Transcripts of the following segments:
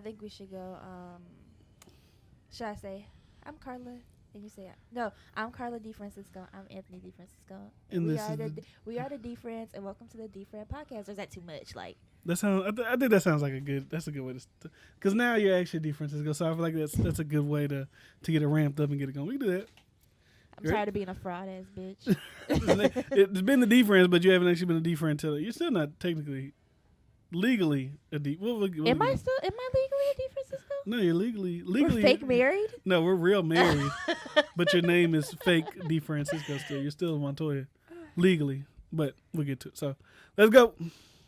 think we should go. Should I say, I'm Carla, and you say, no, I'm Carla DiFrancisco. I'm Anthony DiFrancisco. And we are the DiFrans, and welcome to the DiFrans podcast. Or is that too much? Like that sounds. I think that sounds like that's a good way to. Because now you're actually DiFrancisco, so I feel like that's a good way to get it ramped up and get it going. We can do that. I'm tired of being a fraud ass bitch. It's been the DiFrans, but you haven't actually been a DiFran until you're still not technically. Legally a D. Am I legally a DiFrancisco? No, you're legally. We're fake married? No, we're real married. But your name is fake DiFrancisco still. You're still Montoya. Legally. But we'll get to it. So let's go.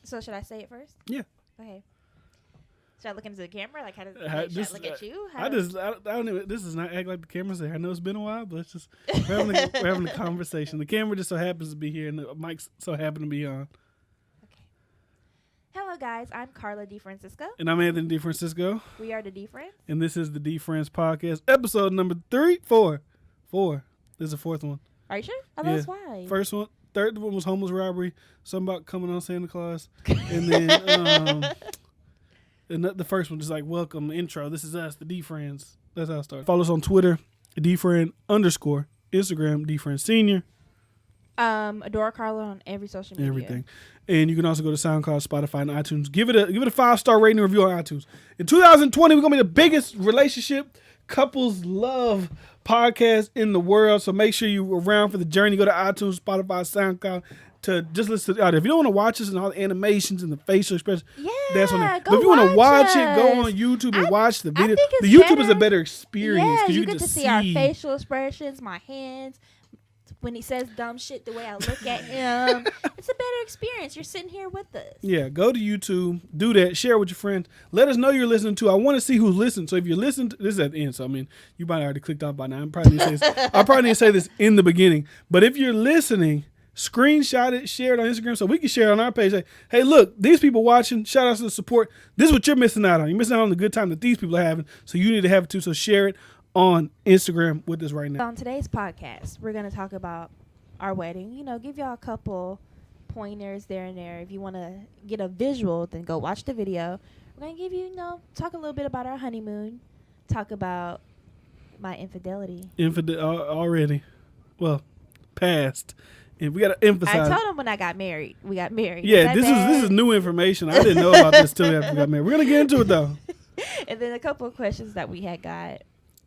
So should I say it first? Yeah. Okay. Should I look into the camera? Like, should I look at you? I don't even, this does not act like the camera say. I know it's been a while, but it's just, we're having a conversation. The camera just so happens to be here and the mic's so happen to be on. Hello, guys. I'm Carla DiFrancisco. And I'm Anthony DiFrancisco. We are the DiFrans. And this is the DiFrans podcast, episode number 4. This is the fourth one. Are you sure? I thought it was 5. First one. Third one was homeless robbery. Something about coming on Santa Claus. And then and the first one is like, welcome, intro. This is us, the DiFrans. That's how it started. Follow us on Twitter, DiFran_. Instagram, DiFran Senior. Adore Carla on every social media. Everything. And you can also go to SoundCloud, Spotify, and iTunes. Give it a 5-star rating and review on iTunes. In 2020, we're gonna be the biggest relationship couples love podcast in the world. So make sure you're around for the journey. Go to iTunes, Spotify, SoundCloud to just listen to the audio. If you don't want to watch us and all the animations and the facial expressions, that's on there. But if you want to watch it, go on YouTube and watch the video. The YouTube is a better experience because you get to see our facial expressions, my hands. When he says dumb shit, the way I look at him, it's a better experience. You're sitting here with us. Yeah, go to YouTube, do that, share with your friends. Let us know you're listening to. I want to see who's listening. So if you're listening, this is at the end. So I mean, you might have already clicked off by now. I probably need to say this in the beginning. But if you're listening, screenshot it, share it on Instagram so we can share it on our page. Like, hey, look, these people watching. Shout out to the support. This is what you're missing out on. You're missing out on the good time that these people are having. So you need to have it too. So share it on Instagram with us right now. On today's podcast, we're going to talk about our wedding. You know, give y'all a couple pointers there and there. If you want to get a visual, then go watch the video. We're going to give you, talk a little bit about our honeymoon. Talk about my infidelity. Already. Well, past. And we got to emphasize. I told him when I got married. We got married. Yeah, this is new information. I didn't know about this till after we got married. We're going to get into it, though. And then a couple of questions that we had got.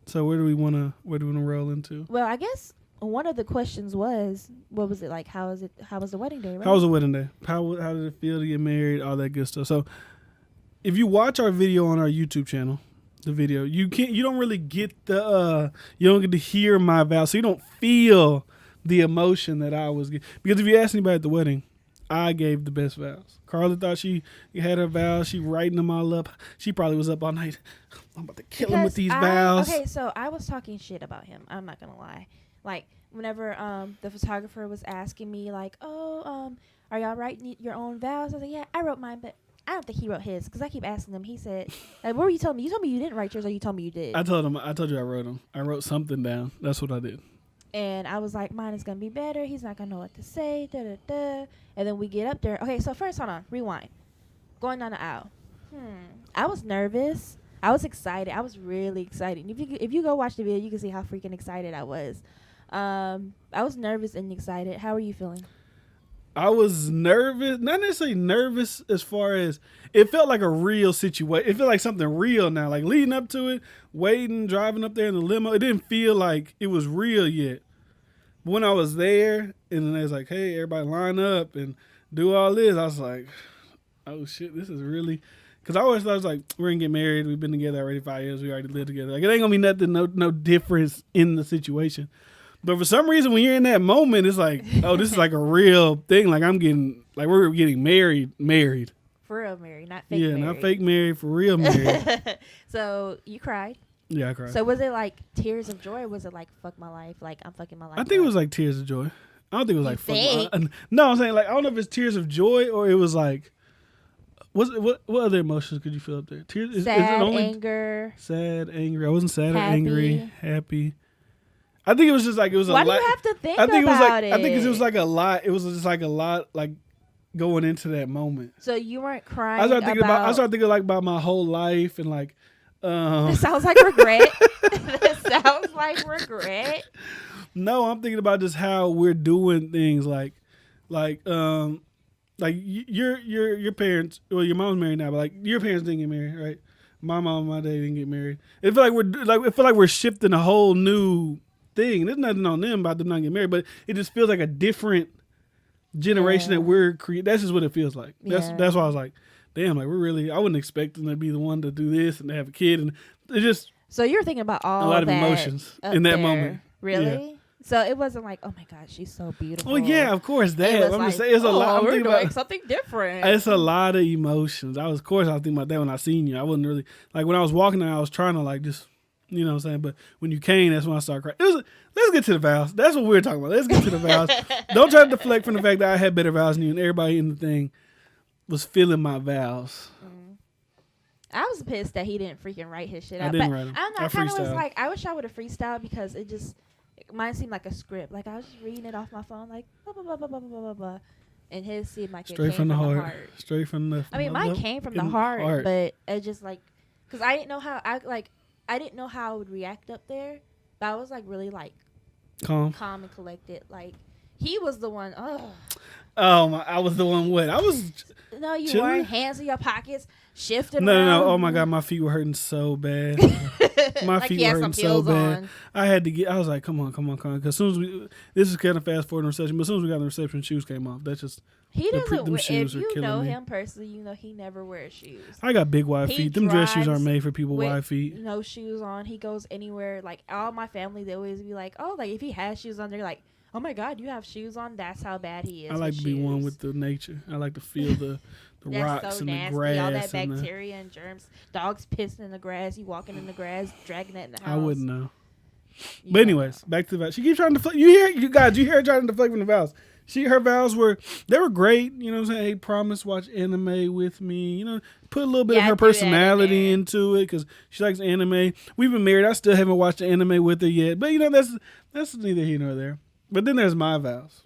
So where do we want to roll into? Well, I guess one of the questions was, what was it like? How was the wedding day? Right? How was the wedding day? How did it feel to get married? All that good stuff. So if you watch our video on our YouTube channel, the video, you don't really get you don't get to hear my vows. So you don't feel the emotion that I was getting. Because if you ask anybody at the wedding, I gave the best vows. Carla thought she had her vows. She writing them all up. She probably was up all night. I'm about to kill him with these vows. Okay, so I was talking shit about him. I'm not going to lie. Like, whenever the photographer was asking me, like, are y'all writing your own vows? I was like, yeah, I wrote mine, but I don't think he wrote his. Because I keep asking him. He said, like, what were you telling me? You told me you didn't write yours, or you told me you did? I told you I wrote them. I wrote something down. That's what I did. And I was like, mine is going to be better. He's not going to know what to say. Da-da-da. And then we get up there. Okay, so first, hold on. Rewind. Going down the aisle. I was nervous. I was excited. I was really excited. If you go watch the video, you can see how freaking excited I was. I was nervous and excited. How are you feeling? I was nervous. Not necessarily nervous as far as it felt like a real situation. It felt like something real now. Like leading up to it, waiting, driving up there in the limo. It didn't feel like it was real yet. But when I was there and then they was like, hey, everybody line up and do all this, I was like, oh shit, this is really... Because I always thought, I was like, we're going to get married. We've been together already 5 years. We already lived together. Like, it ain't going to be nothing, no difference in the situation. But for some reason, when you're in that moment, it's like, oh, this is like a real thing. Like, we're getting married. For real married, not fake married. Yeah, not fake married, for real married. So, you cried? Yeah, I cried. So, was it like tears of joy, or was it like, fuck my life? Like, I'm fucking my life I think it was like tears of joy. I don't think it was like, fuck my life. No, I'm saying, like, I don't know if it's tears of joy or it was like, what other emotions could you feel up there? Tears, sad, is it only anger. Sad, angry. I wasn't sad or happy. angry. Happy. I think it was just like it was Why a lot. do you have to think about it? I think it was like a lot. It was just like a lot. Like going into that moment. So you weren't crying. I started thinking like about my whole life and like. This sounds like regret. That sounds like regret. No, I'm thinking about just how we're doing things like your parents. Well, your mom's married now, but like your parents didn't get married, right? My mom and my dad didn't get married. It feel like we're shifting a whole new thing. There's nothing on them about them not getting married, but it just feels like a different generation that we're creating. That's just what it feels like. That's why I was like, damn, like we're really. I wouldn't expect them to be the one to do this and to have a kid, and it just. So you're thinking about all a lot of that emotions in that there. moment. Really? Yeah. So it wasn't like, oh my God, she's so beautiful. Well, yeah, of course that. It was I'm like, just saying, it's a lot. I'm we're thinking doing about something different. It's a lot of emotions. I was thinking about that when I seen you. I wasn't really like when I was walking there. I was trying to like just, you know what I'm saying. But when you came, that's when I started crying. Let's get to the vows. That's what we're talking about. Let's get to the vows. Don't try to deflect from the fact that I had better vows than you, and everybody in the thing was feeling my vows. I was pissed that he didn't freaking write his shit out. I didn't write them. I don't know. I kind of was freestyled. like, I wish I would have freestyled because mine seemed like a script. Like I was just reading it off my phone, like blah blah blah blah blah blah blah blah, and his seemed like Straight it came from the heart. Straight from the. I mean, mine came from the heart, but it just like, cause I didn't know how I didn't know how I would react up there, but I was like really like calm and collected. Like he was the one. I was the one. What I was. No, you chilling? weren't. Hands in your pockets, shifting. No. Oh my God, my feet were hurting so bad. My like feet were hurting so bad. On. I was like, come on. Because as soon as this is kind of fast forward in the reception, but as soon as we got in the reception, shoes came off. That's just. He doesn't. Them shoes if you know me. him personally, you know he never wears shoes. I got big wide feet. Them dress shoes aren't made for people with wide feet. No shoes on. He goes anywhere. Like all my family, they always be like, "Oh, like if he has shoes on, they're like, oh my God, you have shoes on." That's how bad he is. I like to be one with the nature. I like to feel the rocks so and nasty. the grass. All that bacteria and germs. Dogs pissing in the grass. You walking in the grass, dragging that in the house. I wouldn't know. But anyways, back to the vows. She keeps trying to deflect. You hear her trying to deflect from the vows. Her vows were great. You know what I'm saying? Hey, promise watch anime with me. You know, put a little bit of her personality into it because she likes anime. We've been married. I still haven't watched an anime with her yet. But you know, that's neither here nor there. But then there's my vows.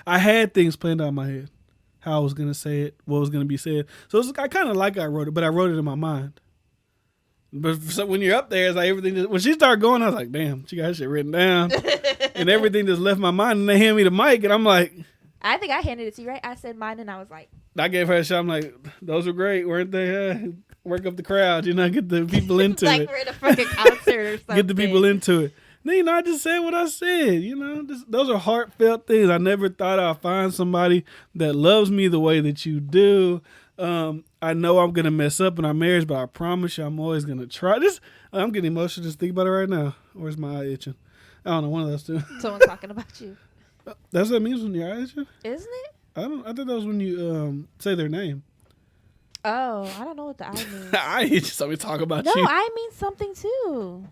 I had things planned out in my head. How I was going to say it, what was going to be said. So I kind of like I wrote it, but I wrote it in my mind. But so when you're up there, it's like everything. When she started going, I was like, damn, she got her shit written down. And everything just left my mind. And they hand me the mic, and I'm like. I think I handed it to you, right? I said mine, and I was like. I gave her a shot. I'm like, those were great, weren't they? Work up the crowd, get the people into like it. Like we're at a fucking concert or something. Get the people into it. Then, I just said what I said. Those are heartfelt things. I never thought I'd find somebody that loves me the way that you do. I know I'm going to mess up in our marriage, but I promise you I'm always going to try. I'm getting emotional just thinking about it right now. Where's my eye itching? I don't know, one of those two. Someone's talking about you. That's what it means when your eye itching? Isn't it? I thought that was when you say their name. Oh, I don't know what the eye means. I itch, so we talk about you. No, I mean something too.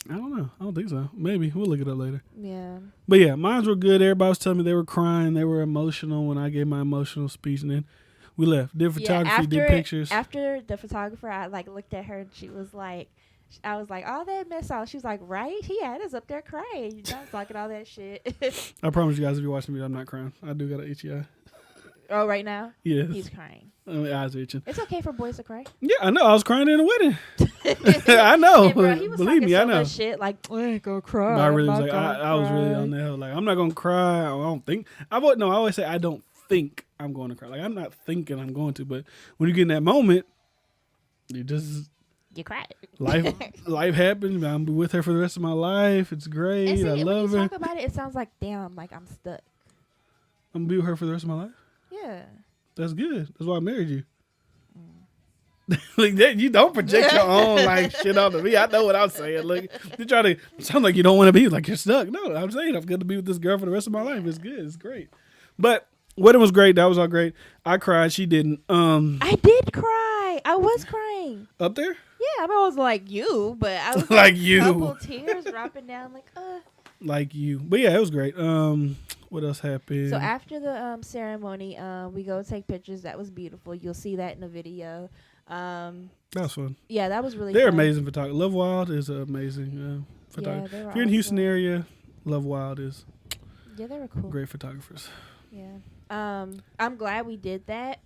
I don't know. I don't think so. Maybe. We'll look it up later. Yeah. But yeah, mine were good. Everybody was telling me they were crying. They were emotional when I gave my emotional speech. And then we left. Did photography, did pictures. After the photographer, I looked at her and she was like, I was like, all that mess out. She was like, right? He had us up there crying. I was talking all that shit. I promise you guys, if you're watching me, I'm not crying. I do got an itchy eye. Oh, right now? Yes. He's crying. My eyes are itching. It's okay for boys to cry. Yeah, I know. I was crying in the wedding. I know. Yeah, bro, he was Believe me, so I know. Much shit like, I ain't gonna cry. No, I really was like, I was really on that. Like, I'm not gonna cry. I don't think. I always say I don't think I'm going to cry. Like, I'm not thinking I'm going to. But when you get in that moment, you cry. Life happens. I'm with her for the rest of my life. It's great. And see, I love her. When you talk about it, it sounds like, damn, like I'm stuck. I'm gonna be with her for the rest of my life. Yeah. That's good. That's why I married you. Like that, you don't project your own shit onto me. I know what I'm saying. Look, you try to sound like you don't want to be like you're stuck. No, I'm saying I'm going to be with this girl for the rest of my life. It's good. It's great. But wedding was great. That was all great. I cried. She didn't. I did cry. I was crying up there. Yeah, I was like you, but I was like you. Couple tears dropping down, like you. But yeah, it was great. What else happened? So after the ceremony, we go take pictures. That was beautiful. You'll see that in the video. That was fun. Yeah, that was really They're fun. amazing photographers. Love Wild is amazing photographer. Yeah, if you're in Houston area, Love Wild is they were cool. Great photographers. Yeah. I'm glad we did that.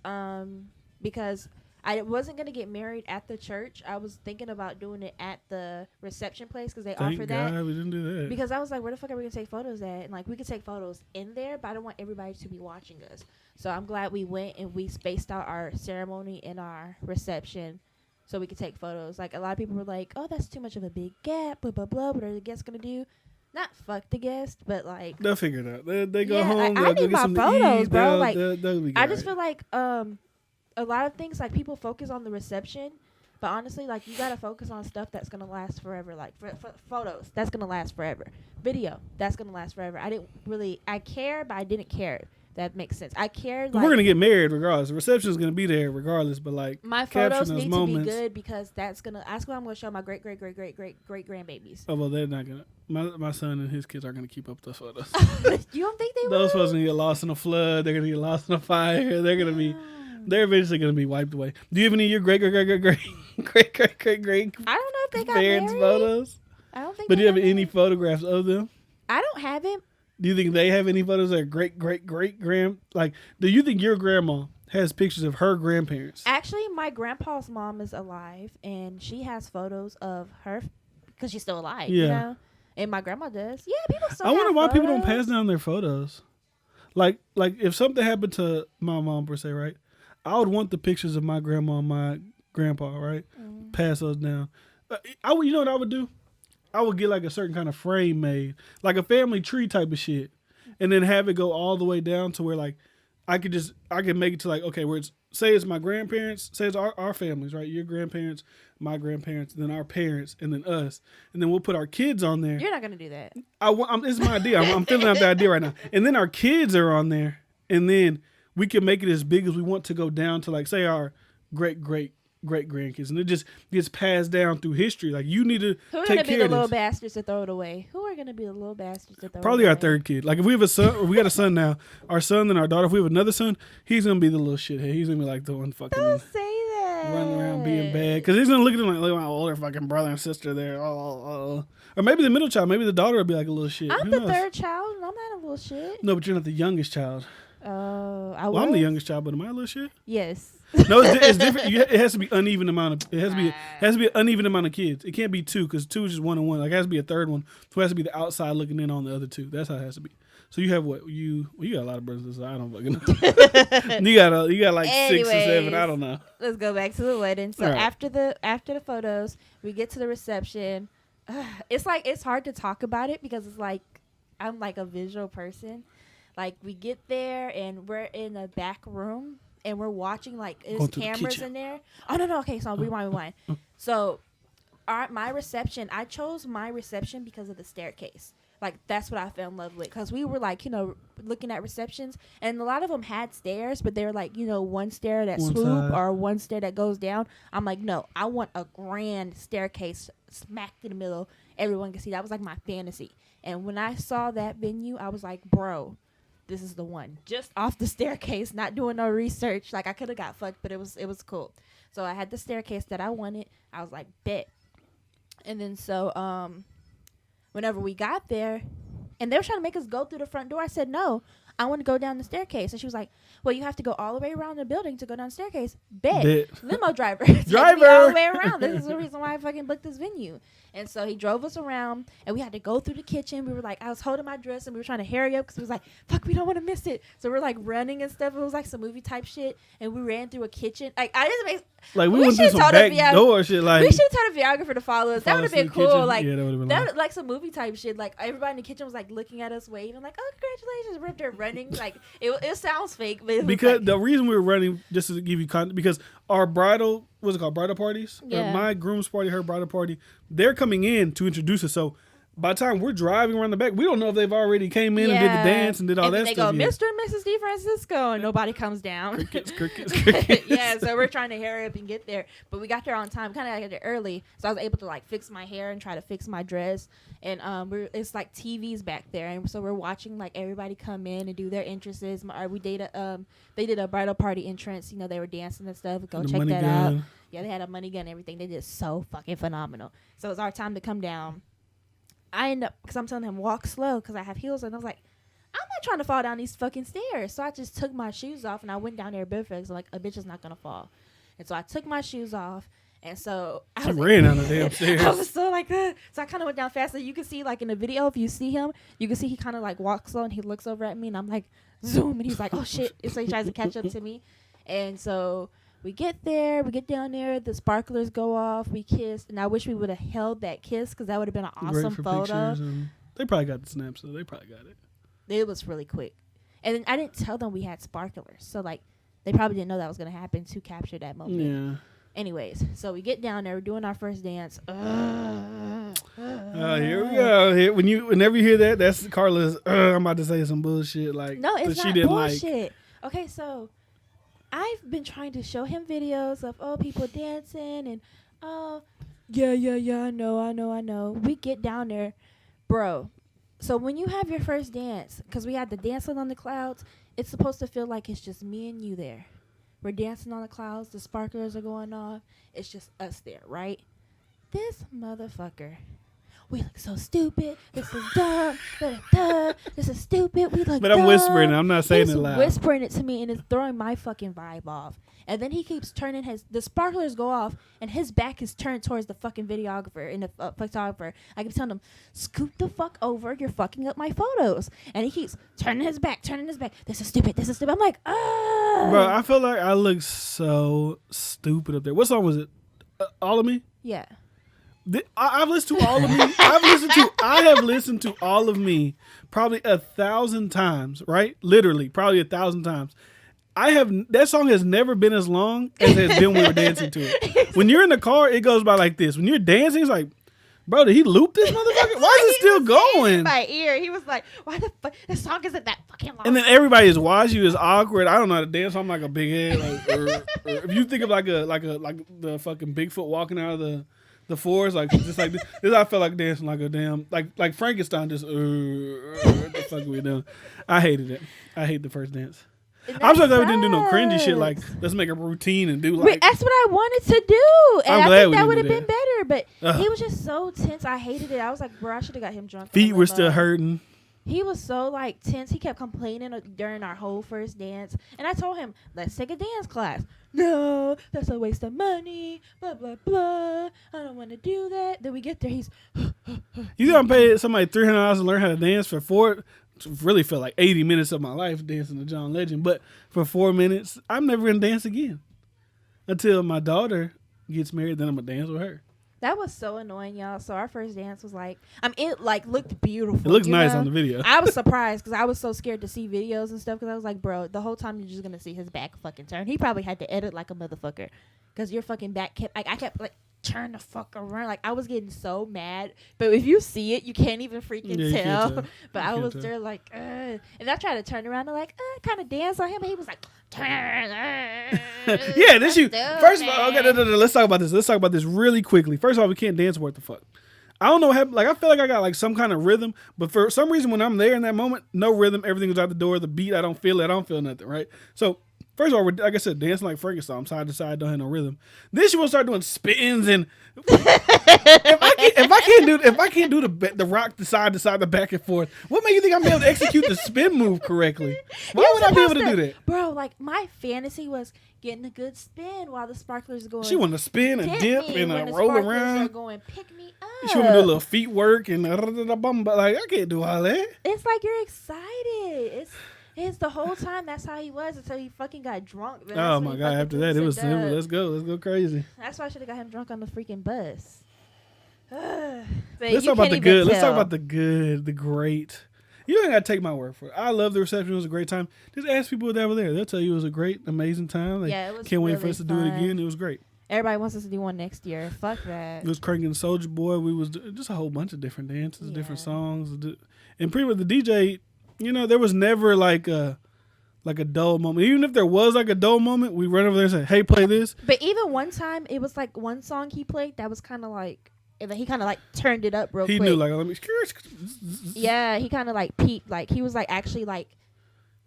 Because I wasn't gonna get married at the church. I was thinking about doing it at the reception place because they offer Thank that. God we didn't do that. Because I was like, where the fuck are we gonna take photos at? And like, we could take photos in there, but I don't want everybody to be watching us. So I'm glad we went and we spaced out our ceremony and our reception, so we could take photos. Like a lot of people were like, oh, that's too much of a big gap. Blah blah blah. What are the guests gonna do? Not fuck the guest, but like they'll figure it out. They go yeah, home. I They'll go need get my some to photos, eat. bro. Like they'll be I good, just feel like a lot of things like people focus on the reception, but honestly, like you gotta focus on stuff that's gonna last forever. Like for photos, that's gonna last forever. Video, that's gonna last forever. I care, but I didn't care. That makes sense. I cared. We're gonna get married regardless. The reception is gonna be there regardless. But like my photos those need moments, to be good because that's what I'm gonna show my great grandbabies. Oh well, they're not gonna. My son and his kids aren't gonna keep up those photos. You don't think they will? Those photos gonna get lost in a flood. They're gonna get lost in a fire. They're gonna be. They're eventually gonna be wiped away. Do you have any of your great? I don't know if they got parents' married. photos. I don't think. But do you have any married. photographs of them? I don't have it. Do you think they have any photos of great grand? Like, do you think your grandma has pictures of her grandparents? Actually, my grandpa's mom is alive, and she has photos of her because she's still alive. Yeah. You know? And my grandma does. Yeah, people still I wonder have why people photos. don't pass down their photos. Like if something happened to my mom per se, right? I would want the pictures of my grandma and my grandpa, right? Mm. Pass those down. I would, you know what I would do? I would get like a certain kind of frame made, like a family tree type of shit, and then have it go all the way down to where like I could make it to like, okay, where it's my grandparents, say it's our families, right? Your grandparents, my grandparents, then our parents, and then us, and then we'll put our kids on there. You're not gonna do that. It's my idea. I'm filling out the idea right now, and then our kids are on there, and then we can make it as big as we want to go down to like say our great grandkids, and it just gets passed down through history. Like you need to Who are take gonna be care the of little this. bastards to throw it away? Who are gonna be the little bastards to throw Probably it our away? third kid. Like if we have a son, or we got a son now, our son and our daughter. If we have another son, he's gonna be the little shithead. He's gonna be like the one fucking Don't say that. running around being bad because he's gonna look at him like, look at my older fucking brother and sister there. Or maybe the middle child. Maybe the daughter will be like a little shit. I'm Who the knows? third child, and I'm not a little shit. No, but you're not the youngest child. Oh, Well, I'm the youngest child, but am I a little shit? Yes. No, it's different. It has to be uneven amount of. It has to be an uneven amount of kids. It can't be two because two is just one and one. Like it has to be a third one. So it has to be the outside looking in on the other two. That's how it has to be. So you have what you got a lot of brothers. So I don't fucking know. you got like 6 or 7. I don't know. Let's go back to the wedding. So All right. after the photos, we get to the reception. It's hard to talk about it because it's like I'm like a visual person. Like we get there and we're in a back room and we're watching like there's cameras in there. Oh no. Okay, so rewind. So my reception, I chose my reception because of the staircase. Like that's what I fell in love with because we were like looking at receptions and a lot of them had stairs, but they were like one stair that swoop or one stair that goes down. I'm like, no, I want a grand staircase smacked in the middle. Everyone can see. That was like my fantasy. And when I saw that venue, I was like, bro, this is the one. Just off the staircase, not doing no research. Like I could have got fucked, but it was cool. So I had the staircase that I wanted. I was like, bet. And then so whenever we got there, and they were trying to make us go through the front door, I said no. I want to go down the staircase. And she was like, well, you have to go all the way around the building to go down the staircase. Bet. Limo driver. Take me all the way around. This is the reason why I fucking booked this venue. And so he drove us around, and we had to go through the kitchen. We were like, I was holding my dress, and we were trying to hurry up because it was like, fuck, we don't want to miss it. So we're like running and stuff. It was like some movie type shit, and we ran through a kitchen. Like I just made. Like we went through some back door shit. Like we should have told a videographer to follow us. That would have been cool. Kitchen. Like yeah, that would have been that like some movie type shit. Like everybody in the kitchen was like looking at us, waving, like, "Oh, congratulations!" We're there running. Like it sounds fake, but it was because like, the reason we were running, just to give you context, because our bridal, what's it called, bridal parties? Yeah. Or my groom's party, her bridal party, they're coming in to introduce us. So by the time we're driving around the back, we don't know if they've already came in and did the dance and did all and that they stuff. They go, Mr. and Mrs. DiFrancisco, and nobody comes down. Crickets. Yeah, so we're trying to hurry up and get there, but we got there on time. Kind of got there early, so I was able to like fix my hair and try to fix my dress. And it's like TVs back there, and so we're watching like everybody come in and do their entrances. They did a bridal party entrance. They were dancing and stuff. Go check that out. Yeah, they had a money gun and everything. They did so fucking phenomenal. So it's our time to come down. I end up, because I'm telling him walk slow because I have heels, and I was like, I'm not trying to fall down these fucking stairs. So I just took my shoes off and I went down there barefoot. So like a bitch is not gonna fall. And so I took my shoes off. And so I ran down the damn stairs. I was so like, so I kind of went down faster. You can see like in the video, if you see him, you can see he kind of like walks slow and he looks over at me and I'm like, zoom. And he's like, oh shit. And so he tries to catch up to me. And so we get there, we get down there, the sparklers go off, we kiss. And I wish we would have held that kiss because that would have been an awesome photo. They probably got the snap, so they probably got it. It was really quick. And then I didn't tell them we had sparklers. So like, they probably didn't know that was going to happen to capture that moment. Yeah. Anyways, so we get down there, we're doing our first dance. Here we go. Whenever you hear that, that's Carla's. I'm about to say some bullshit. Like, no, it's she not didn't bullshit. Okay, so I've been trying to show him videos of people dancing and yeah, I know. We get down there, bro. So when you have your first dance, because we had the dancing on the clouds, it's supposed to feel like it's just me and you there. We're dancing on the clouds. The sparklers are going off. It's just us there, right? This motherfucker. We look so stupid. This is dumb. This is stupid. We look But dumb. I'm whispering it. I'm not saying He's it loud. whispering it to me, and it's throwing my fucking vibe off. And then he keeps turning the sparklers go off, and his back is turned towards the fucking videographer and the photographer. I keep telling him, scoot the fuck over. You're fucking up my photos. And he keeps turning his back. This is stupid. I'm like, Bro, I feel like I look so stupid up there. What song was it? All of Me? Yeah. I've listened to All of Me. I have listened to All of Me probably 1,000 times, right? Literally, probably 1,000 times. That song has never been as long as it has been when we were dancing to it. When you're in the car, it goes by like this. When you're dancing, it's like, bro, did he loop this motherfucker? Why is it still going? In my ear. He was like, why the fuck? The song isn't that fucking long. And then everybody is watching you. It's awkward. I don't know how to dance. So I'm like a big head. Like, if you think of like the fucking Bigfoot walking out of the forest, like just like this I felt like dancing like a damn like Frankenstein. Just what the fuck are we doing? I hated it. I hate the first dance. I'm so glad we didn't do no cringy shit like let's make a routine and do like. Wait, that's what I wanted to do, and I think that would have been better. But he was just so tense. I hated it. I was like, bro, I should have got him drunk. Feet were still hurting. He was so like tense. He kept complaining during our whole first dance, and I told him, let's take a dance class. No, that's a waste of money. Blah blah blah. I don't want to do that. Then we get there. He's. You gonna pay somebody $300 to learn how to dance for 4? Really felt like 80 minutes of my life dancing to John Legend, but for 4 minutes, I'm never gonna dance again until my daughter gets married. Then I'm gonna dance with her. That was so annoying, y'all. So our first dance was like, it like looked beautiful. It looks nice on the video. I was surprised because I was so scared to see videos and stuff because I was like, bro, the whole time you're just gonna see his back fucking turn. He probably had to edit like a motherfucker because your fucking back kept like I kept like. Turn the fuck around. Like I was getting so mad, but if you see it, you can't even freaking tell. But I was there like, and I tried to turn around and like, kind of dance on him, and he was like, yeah. This you first of all. Okay, let's talk about this. Let's talk about this really quickly. First of all, we can't dance. What the fuck? I don't know. Like I feel like I got like some kind of rhythm, but for some reason when I'm there in that moment, no rhythm. Everything was out the door. The beat, I don't feel it. I don't feel nothing. Right. So. First of all, we're, like I said, dancing like Frankenstein, side to side, don't have no rhythm. Then she will start doing spins and if I can't do the rock the side to side, the back and forth, what make you think I'm able to execute the spin move correctly? Why would I be able to do that? Bro, like my fantasy was getting a good spin while the sparklers are going. She wanted to spin and dip and roll around. Are going pick me up. She want to do a little feet work and but like I can't do all that. It's like you're excited. It's the whole time that's how he was until he fucking got drunk. Oh my god! After that, it was let's go crazy. That's why I should have got him drunk on the freaking bus. Let's talk about the good. Let's talk about the good, the great. You ain't gotta take my word for it. I love the reception. It was a great time. Just ask people that were there. They'll tell you it was a great, amazing time. Like, yeah, it was. Can't really wait for us to do it again. It was great. Everybody wants us to do one next year. Fuck that. It was cranking Soldier Boy. We was just a whole bunch of different dances, different songs, and pretty much the DJ. You know, there was never like a dull moment. Even if there was like a dull moment, we run over there and say, "Hey, play this." But even one time, it was like one song he played that was kind of like, and then he kind of like turned it up real quick. He knew like, let me. Yeah, he kind of like peeped. Like he was like actually like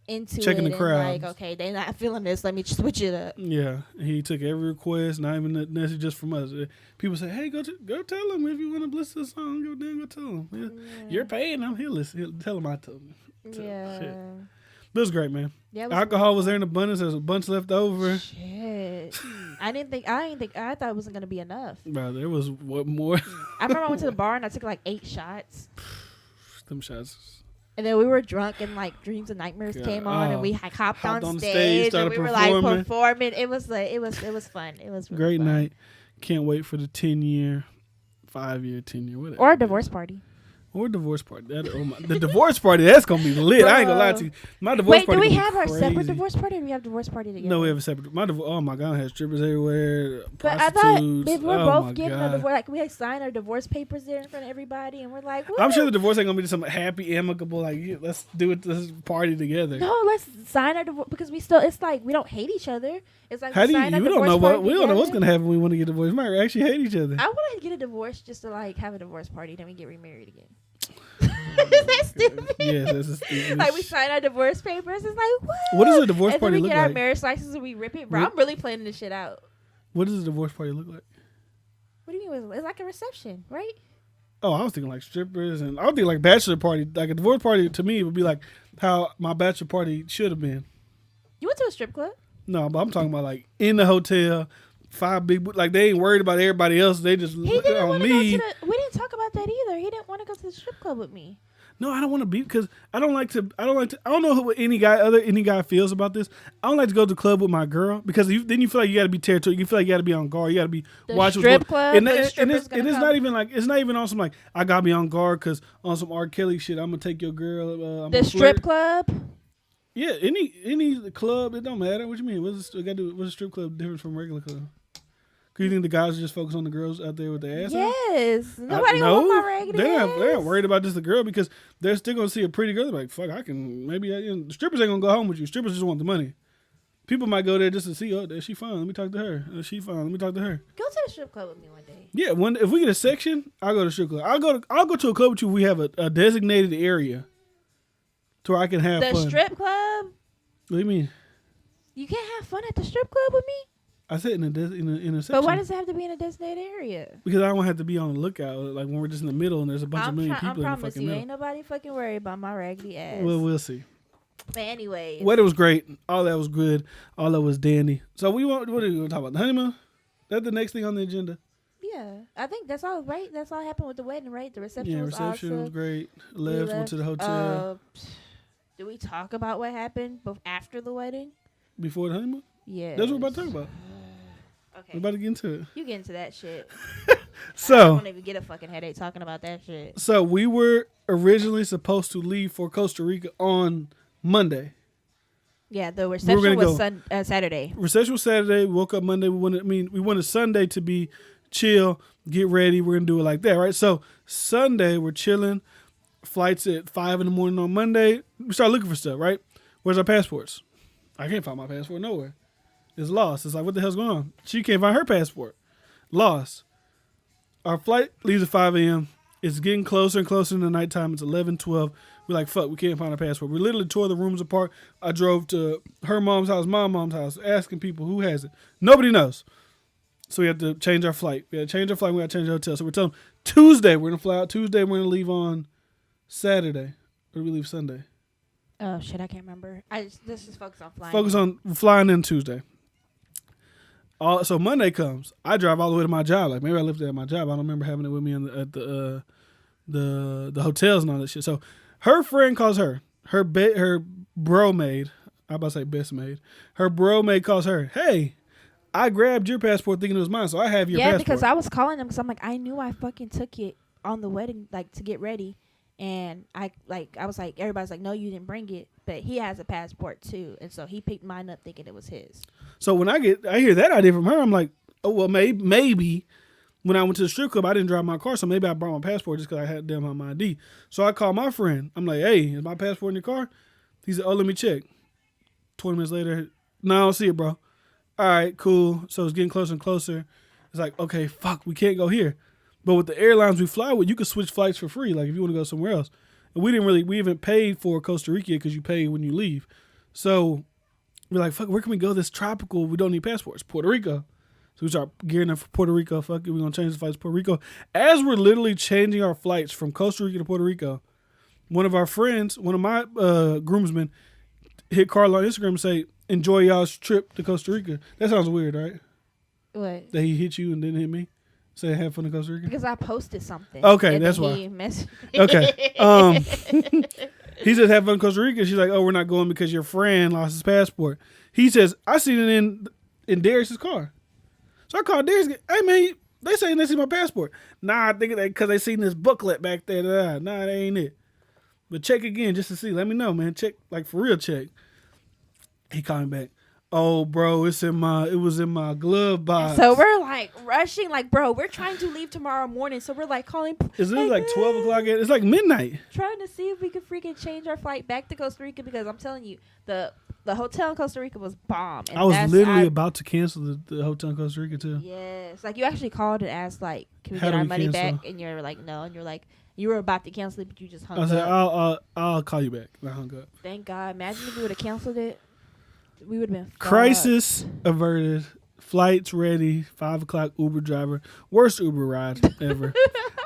into Checking it the and crowds. like, okay, they not feeling this. Let me switch it up. Yeah, he took every request, not even necessarily just from us. People say, "Hey, go tell him if you want to listen to the song. Go damn, go tell him. Yeah. You're paying him. He'll listen. He'll tell him I told him." Yeah. Shit. But it was great, man. Yeah, Alcohol was there in abundance. There's a bunch left over. Shit. I thought it wasn't gonna be enough. Bro, there was what more? I remember I went to the bar and I took like 8 shots. Them shots. And then we were drunk and like Dreams and Nightmares came on and we like, hopped on stage and we were like performing. It was like it was fun. It was really great fun. night. Can't wait for the 10-year, 5-year, 10-year, whatever. Or a divorce party. Or divorce party. The divorce party, that's gonna be lit. I ain't gonna lie to you. My divorce party. Wait, do we have our crazy. separate divorce party or do we have divorce party together? No, we have a separate. Oh my god, I had strippers everywhere. But I thought if we're both getting a divorce, like we had signed our divorce papers there in front of everybody, and we're like, woo. I'm sure the divorce ain't gonna be some happy, amicable. Like, yeah, let's do it. Let's party together. No, let's sign our divorce because we still. It's like we don't hate each other. It's like how do you? We don't know what. We don't know what's gonna happen when we want to get divorced. We might actually hate each other. I want to get a divorce just to like have a divorce party, then we get remarried again. Is that stupid? Yes, that's stupid. Like we sign our divorce papers. It's like what? What does a divorce and party then we look get our like? marriage license and we rip it. Bro, I'm really planning this shit out. What does a divorce party look like? What do you mean? It's like a reception, right? Oh, I was thinking like strippers, and I was thinking like bachelor party. Like a divorce party to me would be like how my bachelor party should have been. You went to a strip club? No, but I'm talking about like in the hotel, 5 big, like they ain't worried about everybody else. They just look on me. We didn't talk about that either. He didn't want to go to the strip club with me. No, I don't want to be because I don't know what any guy feels about this. I don't like to go to the club with my girl because then you feel like you got to be territorial. You feel like you got to be on guard. You got to be watching strip club. And it's not even on some like I gotta be on guard because on some R. Kelly shit. I'm gonna take your girl. The strip club. Yeah, any club, it don't matter. What you mean? What's a strip club different from a regular club? Cause you think the guys just focus on the girls out there with their ass? Yes, nobody want my raggedy ass. They're not worried about just the girl because they're still gonna see a pretty girl. They're like, fuck, strippers ain't gonna go home with you. Strippers just want the money. People might go there just to see, is she fine? Let me talk to her. Is she fine? Let me talk to her. Go to the strip club with me one day. Yeah, if we get a section, I'll go to strip club. I'll go to a club with you. We have a designated area to where I can have fun. The strip club? What do you mean? You can't have fun at the strip club with me? I said in a section. But why does it have to be in a designated area? Because I don't have to be on the lookout. Like when we're just in the middle and there's a bunch of million people in the fucking middle. Ain't nobody fucking worried about my raggedy ass. Well, we'll see. But anyways. Weather was great. All that was good. All that was dandy. So what are we going to talk about? The honeymoon? That's the next thing on the agenda. Yeah. I think that's all right. That's all happened with the wedding, right? The reception was awesome. Yeah, reception was great. Went to the hotel. Did we talk about what happened after the wedding? Before the honeymoon? Yeah. That's what we're about to talk about. Okay. We're about to get into it. You get into that shit. So I don't even get a fucking headache talking about that shit. So we were originally supposed to leave for Costa Rica on Monday. Yeah, the reception was Saturday. Reception was Saturday. We woke up Monday. We wanted Sunday to be chill, get ready. We're gonna do it like that, right? So Sunday we're chilling. Flights at 5 a.m. on Monday. We start looking for stuff, right? Where's our passports? I can't find my passport nowhere. It's lost. It's like, what the hell's going on? She can't find her passport. Lost. Our flight leaves at 5 a.m. It's getting closer and closer in the nighttime. It's 11:12. We're like, fuck, we can't find our passport. We literally tore the rooms apart. I drove to her mom's house, my mom's house, asking people who has it. Nobody knows. So we have to change our flight. We got to change our flight. We got to change our hotel. So we're telling them Tuesday we're going to fly out. Tuesday we're going to leave on Saturday. Or do we leave Sunday? Oh, shit, I can't remember. This is focus on flying. Focus on flying in Tuesday. So Monday comes. I drive all the way to my job. Like maybe I left it at my job. I don't remember having it with me at the hotels and all that shit. So her friend calls her bro maid. I about to say best maid. Her bro maid calls her. Hey, I grabbed your passport thinking it was mine, so I have your passport. Yeah, because I was calling them because I'm like, I knew I fucking took it on the wedding, like to get ready, and I was like, everybody's like, no, you didn't bring it, but he has a passport too, and so he picked mine up thinking it was his. So when I hear that idea from her, I'm like, oh well, maybe when I went to the strip club, I didn't drive my car, so maybe I brought my passport just because I had them on my ID. So I called my friend. I'm like, hey, is my passport in your car? He said, oh, let me check. 20 minutes later, no, I don't see it, bro. All right, cool. So it's getting closer and closer. It's like, okay, fuck, we can't go here. But with the airlines we fly with, you can switch flights for free, like if you want to go somewhere else. And we haven't paid for Costa Rica because you pay when you leave. So we're like, fuck, where can we go this tropical? We don't need passports. Puerto Rico. So we start gearing up for Puerto Rico. Fuck it, we're going to change the flights to Puerto Rico. As we're literally changing our flights from Costa Rica to Puerto Rico, one of our friends, one of my groomsmen, hit Carla on Instagram and say, enjoy y'all's trip to Costa Rica. That sounds weird, right? What? That he hit you and didn't hit me? Say have fun in Costa Rica? Because I posted something. Okay, that's why. Okay. He says have fun in Costa Rica. She's like, oh, we're not going because your friend lost his passport. He says, I seen it in Darius's car. So I called Darius. Hey, man, they saying they see my passport. Nah, I think because they seen this booklet back there. Nah, that ain't it. But check again just to see. Let me know, man. Check, like for real check. He called me back. Oh, bro, it was in my glove box. So we're like rushing, like, bro, we're trying to leave tomorrow morning. So we're like calling. Is it like 12 o'clock? It's like midnight. Trying to see if we could freaking change our flight back to Costa Rica because I'm telling you, the hotel in Costa Rica was bomb. And I was literally about to cancel the hotel in Costa Rica too. Yes, like you actually called and asked, like, can we How get do our we money cancel? back? And you're like, no. And you're like, you were about to cancel it, but you just hung I said, up. I'll call you back. And I hung up. Thank God. Imagine if we would have canceled it. We would have been fucked. Crisis averted. Flights ready. 5 o'clock Uber driver. Worst Uber ride ever.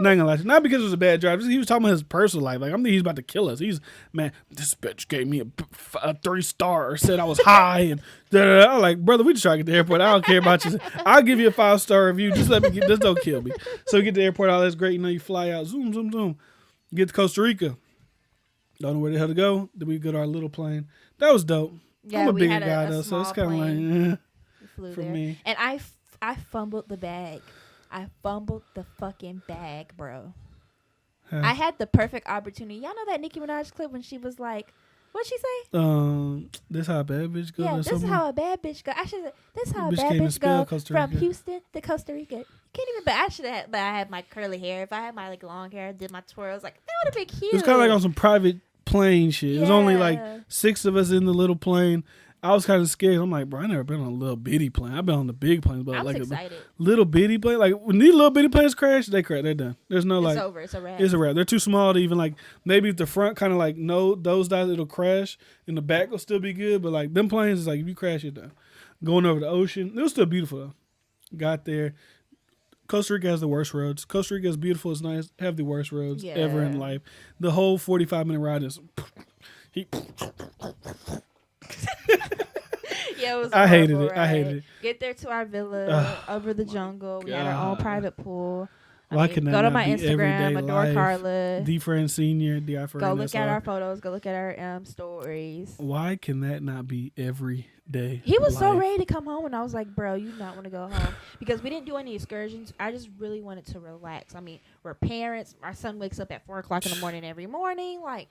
Not gonna lie. Not because it was a bad driver. He was talking about his personal life. Like, I'm thinking he's about to kill us. Man, this bitch gave me a 3-star. Said I was high and da-da-da. I'm like, brother, we just try to get to the airport. I don't care about you. I'll give you a 5-star review. Just don't kill me. So we get to the airport. All that's great. You know, you fly out. Zoom, zoom, zoom. Get to Costa Rica. Don't know where the hell to go. Then we go to our little plane. That was dope. Yeah, I'm a we bigger had guy a though, so it's small kind of plane. like Flew for there. me. And I fumbled the bag. I fumbled the fucking bag, bro. Huh. I had the perfect opportunity. Y'all know that Nicki Minaj clip when she was like, what'd she say? This how a bad bitch go. Yeah, or this is something? how a bad bitch go. I should say, this is how a Bitch bad came and bitch spelled go Costa from Rica. Houston to Costa Rica. You can't even, but I had my curly hair. If I had my like long hair, did my twirls, like that would have been cute. It was kind of like on some private plane shit. It was only like Yeah. 6 of us in the little plane. I was kind of scared. I'm like, bro, I never been on a little bitty plane. I've been on the big planes, but I was like excited. a little bitty plane. Like when these little bitty planes crash, they crash. They're done. There's no It's like. over. It's a wrap. It's a wrap. They're too small to even like. Maybe if the front kind of like those guys, it'll crash, and the back will still be good. But like them planes is like if you crash it down. Going over the ocean, it was still beautiful though. Got there. Costa Rica has the worst roads. Costa Rica is beautiful. It's nice. Have the worst roads ever in life. The whole 45-minute ride is. Yeah, it was. I hated horrible, it. I hated right? it. Get there to our villa over the jungle. We had our own God. private pool. Why can that go to not my be Instagram, everyday adore life? Carla. DiFrans Senior, DiFrans. Go look at our photos. Go look at our stories. Why can that not be every day? He was so life? ready to come home, and I was like, "Bro, you not want to go home because we didn't do any excursions. I just really wanted to relax. I mean, we're parents. Our son wakes up at 4:00 in the morning every morning. Like,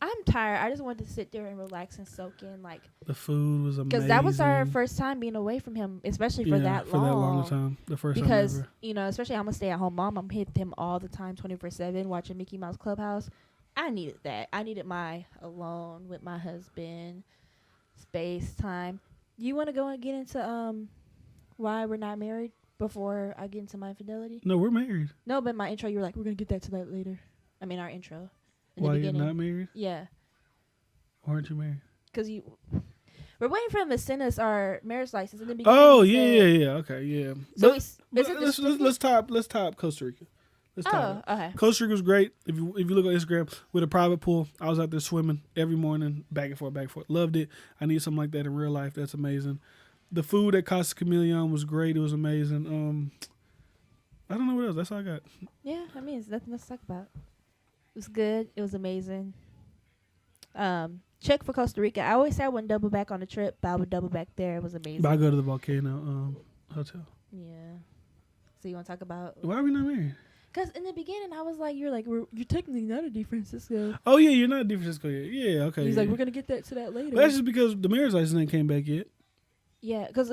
I'm tired. I just wanted to sit there and relax and soak in, like, The food was amazing. because that was our first time being away from him, especially for that long. For that long a time. The first Because time ever. you know, especially I'm a stay-at-home mom. I'm with him all the time, 24/7, watching Mickey Mouse Clubhouse. I needed that. I needed my alone with my husband, space time. You want to go and get into why we're not married before I get into my infidelity? No, we're married. No, but my intro, you were like, we're gonna get that to that later. I mean, our intro. In Why the you're beginning. not married? Yeah, Why aren't you married? because we're waiting for him to send us our marriage license. In the beginning. Oh he said- yeah. Okay, yeah. So But- is but it the let's certificate? top Costa Rica. Let's top Oh, it. okay. Costa Rica was great. If you look on Instagram with a private pool, I was out there swimming every morning, back and forth. Loved it. I need something like that in real life. That's amazing. The food at Casa Chameleon was great. It was amazing. I don't know what else. That's all I got. Yeah, I mean, it's nothing else to talk about. It was good. It was amazing. Check for Costa Rica. I always say I wouldn't double back on the trip, but I would double back there. It was amazing. But I go to the Volcano hotel. Yeah. So you want to talk about? Why are we not married? Because in the beginning, I was like, you're technically not a DiFrancisco. Oh yeah, you're not in Francisco yet. Yeah, okay. He's yeah. like, we're gonna get that to that later. But that's just because the marriage license ain't came back yet. Yeah, because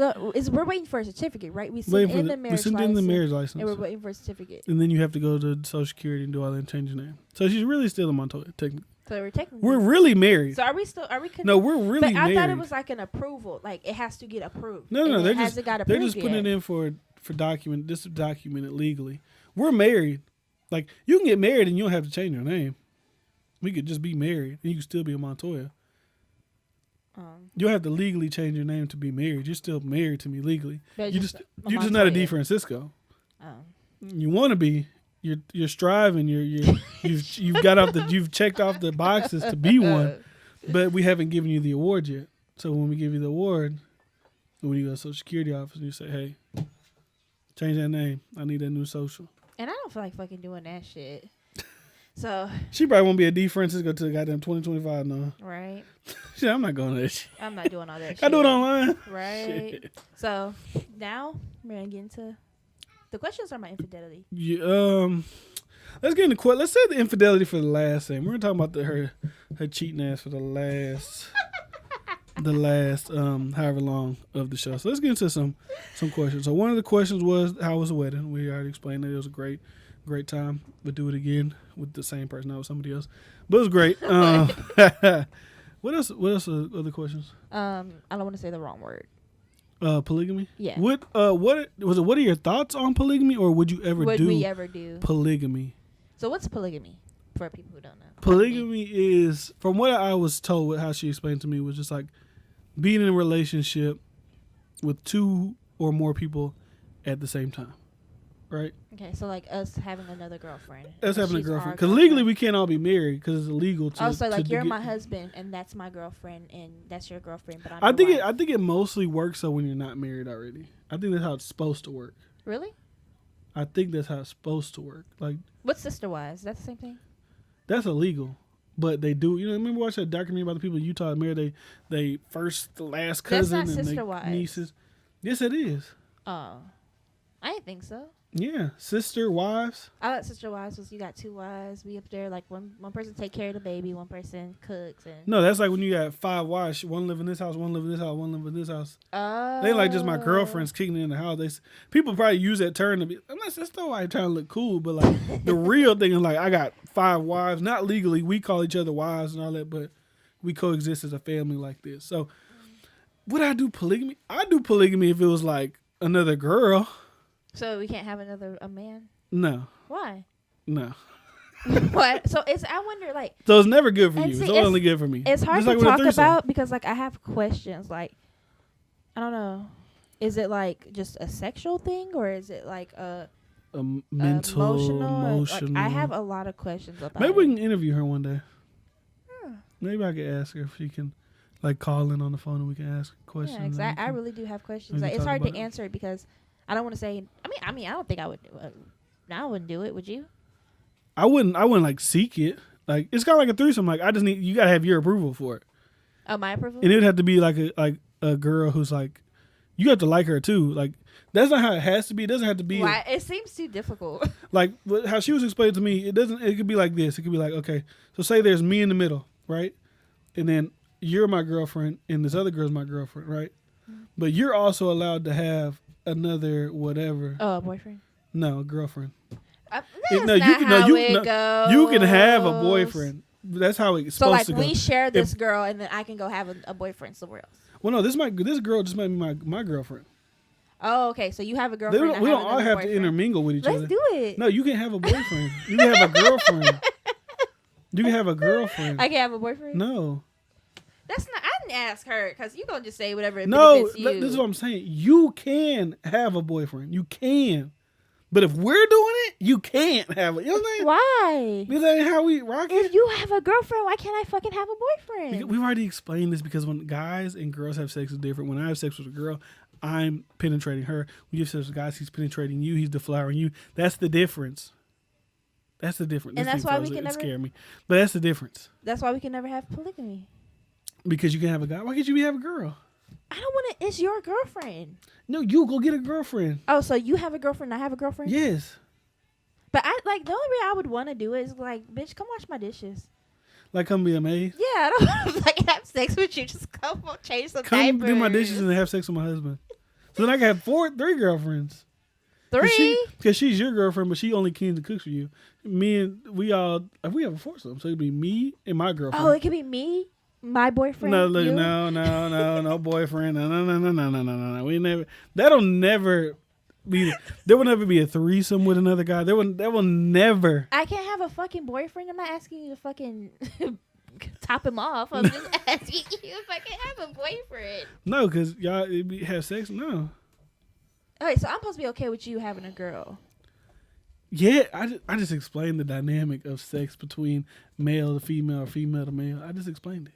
we're waiting for a certificate, right? We sent Waiting for in the the marriage sent in the license, marriage license, and we're waiting for a certificate. and then you have to go to Social Security and do all that and change your name. So she's really still in Montoya. Technically, So we're technically. we're really married. So are we still? Are we? No, we're really But married. I thought it was like an approval. Like it has to get approved. No, And it they're hasn't just got they're approved just putting yet. it in for document. This is documented legally. We're married. Like you can get married and you don't have to change your name. We could just be married and you can still be in Montoya. You don't have to legally change your name to be married. You're still married to me legally. You're just mom's not a told you. DiFrancisco. Oh. You want to be. You're striving. You've checked off the boxes to be one, but we haven't given you the award yet. So when we give you the award, when you go to Social Security office and you say, "Hey, change that name. I need that new social." And I don't feel like fucking doing that shit. So She probably won't be a DiFrancisco till goddamn 2025 now. right. Shit, I'm not going to that shit. I'm not doing all that shit. I do it online. Right. Shit. So now we're gonna get into the questions are my infidelity. Yeah, let's get into let's say the infidelity for the last thing. We're gonna talk about her cheating ass for the last however long of the show. So let's get into some questions. So one of the questions was, how was the wedding? We already explained that it was a great time. We'll do it again with the same person, not with somebody else. But it was great. What else? Other questions? I don't want to say the wrong word. Polygamy. Yeah. What was it? What are your thoughts on polygamy, or would you ever Would do? we ever do polygamy? So what's polygamy for people who don't know? Polygamy is, from what I was told, how she explained to me, was just like being in a relationship with two or more people at the same time, right? Okay, so like us having another girlfriend. Us having a She's girlfriend, our because legally we can't all be married because it's illegal to. Oh, so like you're get, my husband and that's my girlfriend and that's your girlfriend, but I'm I your think wife. I think it mostly works so when you're not married already. I think that's how it's supposed to work. Really? I think that's how it's supposed to work. Like, What's sister wives? That's the same thing. that's illegal. But they do, remember watching that documentary about the people in Utah that married they first, the last cousin That's not and sister their wives. nieces? Yes, it is. Oh. I didn't think so. Yeah, sister, wives. I thought sister wives was you got two wives, we up there like one person take care of the baby, one person cooks and No, that's like when you got 5 wives. One live in this house, one live in this house, one live in this house. Oh. They like just my girlfriends kicking in the house. People probably use that term to be, I'm not sister wife trying to look cool, but like the real thing is like I got 5 wives, not legally. We call each other wives and all that, but we coexist as a family like this. So would I do polygamy? I'd do polygamy if it was like another girl. So we can't have a man? No. Why? No. What? So I wonder like So it's never good for And you. see, It's only good for me. it's hard Just to like with a talk threesome. about because like I have questions like I don't know. Is it like just a sexual thing or is it like a Mental, emotional? emotional. Like, I have a lot of questions about Maybe we it. can interview her one day. Maybe I could ask her if she can, like, call in on the phone and we can ask questions. Yeah, exactly. I really do have questions. we Like, can it's talk hard to about it. answer it because I don't want to say. I mean, I don't think I would. I wouldn't do it. Would you? I wouldn't like seek it. Like, it's kind of like a threesome. Like, you gotta have your approval for it, Oh, my approval. and it would have to be like a girl who's like, you have to like her too. Like, that's not how it has to be. It doesn't have to be Why? It seems too difficult. like how she was explaining to me. It doesn't. It could be like this. It could be like, okay, so say there's me in the middle, right, and then you're my girlfriend and this other girl's my girlfriend, right, but you're also allowed to have another whatever. Oh, a boyfriend. No, a girlfriend. That's No, not how it goes. You can have a boyfriend. That's how it's So supposed like to go. we share this girl, and then I can go have a boyfriend somewhere else. Well, no, this girl just might be my girlfriend. Oh, okay. So you have a We girlfriend. don't all have to intermingle with each Let's other. do it. No, you can have a boyfriend. You can have a girlfriend. You can have a girlfriend. I can have a boyfriend. No. That's not. I didn't ask her because you gonna just say whatever it No, benefits you. this is what I'm saying. You can have a boyfriend. You can. But if we're doing it, you can't have it. You know what I'm saying? Why? This ain't how we rock it. If you have a girlfriend, why can't I fucking have a boyfriend? We've already explained this because when guys and girls have sex, it's different. When I have sex with a girl, I'm penetrating her. When you have sex with guys, he's penetrating you. He's deflowering you. That's the difference. That's the difference. And This that's thing why froze. we can It never- scared me. But that's the difference. That's why we can never have polygamy. Because you can have a guy. Why can't you have a girl? I don't want to. It's your girlfriend. No, you go get a girlfriend. Oh, so you have a girlfriend? I have a girlfriend. Yes. But I like the only way I would want to do it is like, bitch, come wash my dishes. Like, come be a maid. Yeah, I don't want to like have sex with you. Just come change some Come diapers. do my dishes and have sex with my husband. So then I can have 3 girlfriends. Three. Because she's your girlfriend, but she only cleans and cooks for you. Me and we have a foursome. So it'd be me and my girlfriend. Oh, it could be me, my boyfriend. No, look, you. no boyfriend. No. We never. That'll never be. There will never be a threesome with another guy. That will never. I can't have a fucking boyfriend. I'm not asking you to fucking top him off. I'm just asking you if I can have a boyfriend. No, because y'all have sex. No. Okay, so I'm supposed to be okay with you having a girl. Yeah, I just explained the dynamic of sex between male to female or female to male. I just explained it.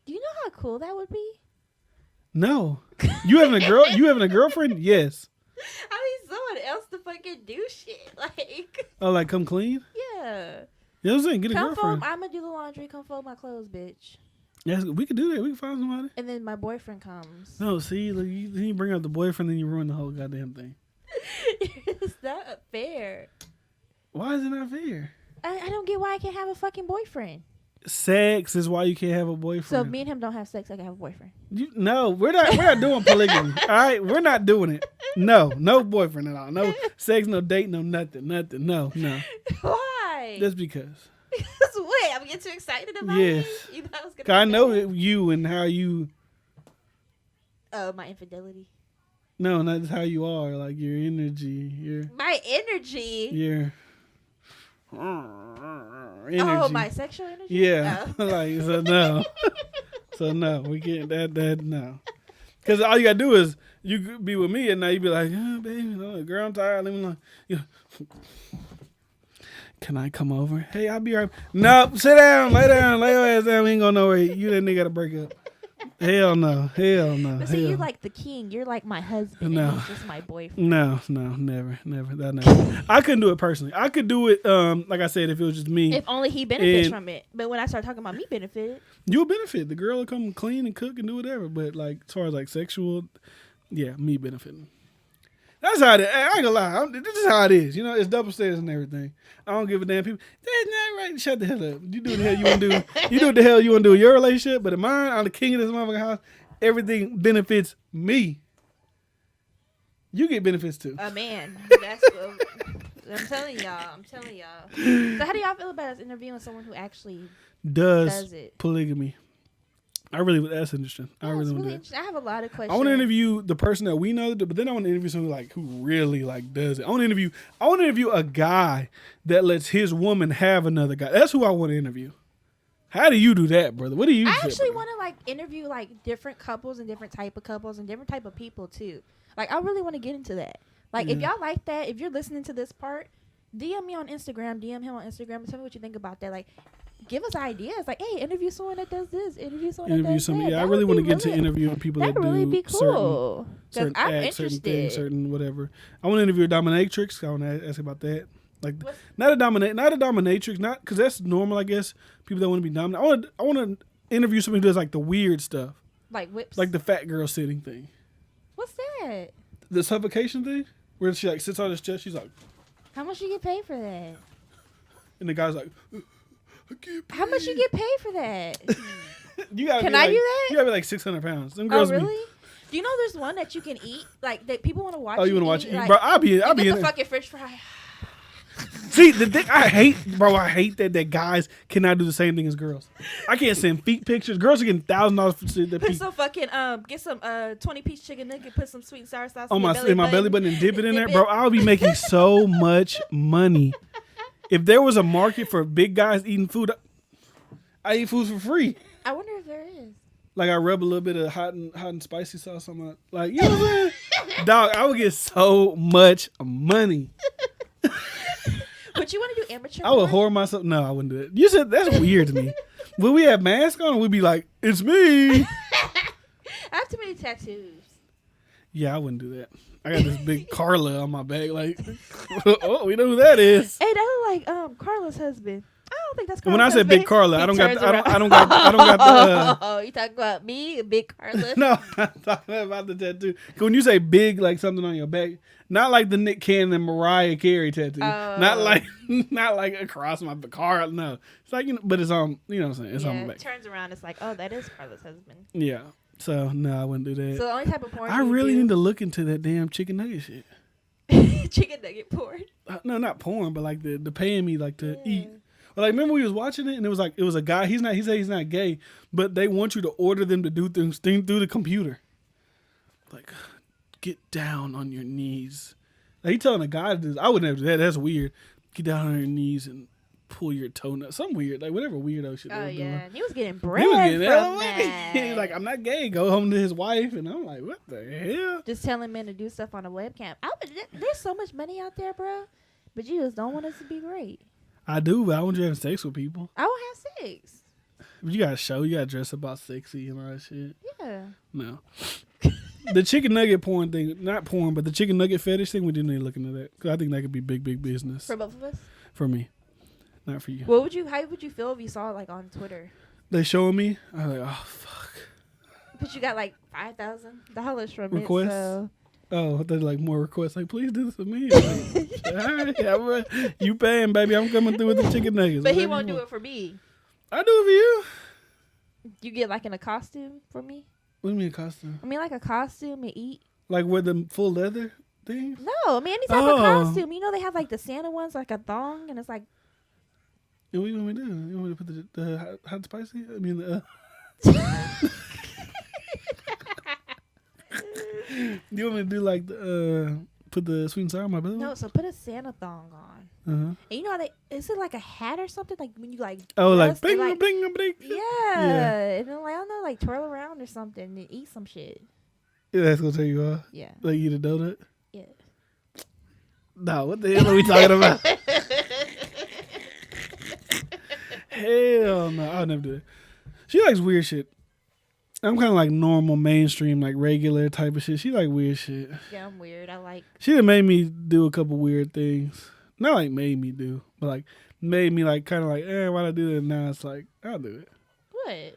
Do you know how cool that would be? No. You having a girlfriend? Yes. I need someone else to fucking do shit. Like, Oh, like come clean? yeah. You know what I'm saying? Get a Come girlfriend. fold, I'm gonna do the laundry. Come fold my clothes, bitch. Yes, we could do that. We can find somebody. And then my boyfriend comes. No, see, look, you bring up the boyfriend, then you ruin the whole goddamn thing. It's not fair. Why is it not fair? I don't get why I can't have a fucking boyfriend. Sex is why you can't have a So boyfriend. me and him don't have sex. I can have a boyfriend. No, we're not doing polygamy. All right, we're not doing it. No boyfriend at all. No sex, no date, no nothing. No. Why? Just because. Wait, I'm getting too excited about Yes. it. You thought I was gonna 'Cause I be know mad? you and how you. Oh, my infidelity. No, that's how you are. Like your energy, My energy. your energy. Oh, my sexual energy. Yeah, Oh. like so no, so no, we can't that no, because all you gotta do is you could be with me and now you be like, oh, baby, no, girl, I'm tired. Let me know. You can I come over? Hey, I'll be right. No, sit down, lay your ass down. We ain't going nowhere. You and that nigga gotta break up. Hell no. But see, you're like the king. You're like my husband. No. And he's just my boyfriend. No, never. That never. I couldn't do it personally. I could do it, like I said, if it was just me. If only he benefits from it. But when I start talking about me benefited, You'll benefit. The girl will come clean and cook and do whatever. But like as far as like sexual, yeah, me benefiting. That's how it is. I ain't gonna lie. This is how it is. You know, it's double standards and everything. I don't give a damn. People, that's not right. Shut the hell up. You do what the hell you want to do. You do what the hell you want to do in your relationship. But in mine, I'm the king of this motherfucking house. Everything benefits me. You get benefits too. man. That's what I'm telling y'all. So how do y'all feel about us interviewing someone who actually does it? Polygamy. I really, that's interesting. Yeah, I really it's want really to. interesting. I have a lot of questions. I want to interview the person that we know, but then I want to interview someone like who really like does it. I want to interview a guy that lets his woman have another guy. That's who I want to interview. How do you do that, brother? What do you? I actually want to like interview like different couples and different type of couples and different type of people too. Like I really want to get into that. Like if y'all like that, if you're listening to this part, DM me on Instagram, DM him on Instagram, and tell me what you think about that. Like, give us ideas. Like, hey, interview someone that does this. Interview someone that does that. Yeah, I That really would want to be get into really- interviewing people that That would really do be cool. Because I'm acts, certain interested. things, certain whatever. I want to interview a dominatrix. I want to ask about that. Like, What's- not a dominatrix, not because that's normal. I guess people that want to be dominant. I want to interview somebody who does like the weird stuff, Like whips. like the fat girl sitting thing, What's that? the suffocation thing, where she like sits on his chest. She's like, How much you get paid for that? and the guy's like, I can't How much you get paid for that? You gotta Can be I like, do that? You gotta be like 600 pounds. Them Oh, girls be- really? Do you know there's one that you can eat? Like, that people want to watch Oh, you want to watch eat? it? Like, Bro, I'll be you in get the it. fucking French fry. See, the thing I hate that guys cannot do the same thing as girls. I can't send feet pictures. Girls are getting $1,000 for their Put feet some fucking get some 20-piece chicken nugget. Put some sweet and sour sauce on in my belly button and dip it in there, bro. I'll be making so much money. If there was a market for big guys eating food, I eat food for free. I wonder if there is. Like I rub a little bit of hot and spicy sauce on my, like, you know what I'm saying? Dog, I would get so much money. But you want to do amateur? I would porn? whore myself. No, I wouldn't do it. You said that's weird to me. Would we have masks on? We'd be like, it's me. I have too many tattoos. Yeah, I wouldn't do that. I got this big Carla on my back. Like, oh, we know who that is. Hey, that look like Carla's husband. I don't think that's Carla's When I said husband. big Carla, He I don't got turns the, I don't around. got the. Oh, you talking about me, big Carla? No, I'm talking about the tattoo. 'Cause when you say big, like something on your back, not like the Nick Cannon and Mariah Carey tattoo. Not like across my car. No, it's like, you know, but it's on. You know what I'm saying? It's on Yeah, my it back. turns around. It's like, oh, that is Carla's husband. Yeah. So no, I wouldn't do that. So the only type of porn I really need to look into that damn chicken nugget shit. chicken nugget porn. No, not porn, but like the paying me like to eat. But like, remember we was watching it and it was a guy. He said he's not gay, but they want you to order them to do things through the computer. Like, get down on your knees. Like, he telling a guy to do this. I would never do that. That's weird. Get down on your knees and pull your toenail. Some weird, like whatever weirdo shit. Oh they was yeah, doing. and he was getting bread He was getting from hella that. money. He's like, I'm not gay. Go home to his wife, and I'm like, what the hell? Just telling men to do stuff on a webcam. There's so much money out there, bro. But you just don't want us to be great. I do, but I want you having sex with people. I won't have sex. But you gotta show. You gotta dress about sexy and all that shit. Yeah. No. The chicken nugget porn thing, not porn, but the chicken nugget fetish thing, we didn't need to look into that. Because I think that could be big, big business. For both of us? For me. Not for you. How would you feel if you saw it like on Twitter? They showing me, I was like, oh, fuck. But you got like $5,000 from Requests? it. So. Oh, there's like more requests. Like, please do this for me. Like, all right, you paying, baby. I'm coming through with the chicken nuggets. But he won't do it for me. I do it for you. You get like in a costume for me? What do you mean a costume? I mean like a costume and eat. Like with the full leather thing? No, I mean any type of costume. You know they have like the Santa ones, like a thong, and it's like. And what do you want me to do? You want me to put the hot spicy? I mean, you want me to do like put the sweet and sour on my belly? No, so put a Santa thong on. Uh-huh. And you know how is it like a hat or something? Like when you like. Oh, like dress, bling, like, bling, bling. Yeah. And then like I don't know, like twirl around or something and eat some shit. Yeah, that's gonna tell you off. Yeah. Like eat a donut. Yeah. No, what the hell are we talking about? Hell no, I'll never do that. She likes weird shit. I'm kind of like normal, mainstream, like regular type of shit. She like weird shit. Yeah, I'm weird. I like. She done made me do a couple weird things. Not like made me do, but like made me like kind of like, why'd I do that? Now it's like, I'll do it. What?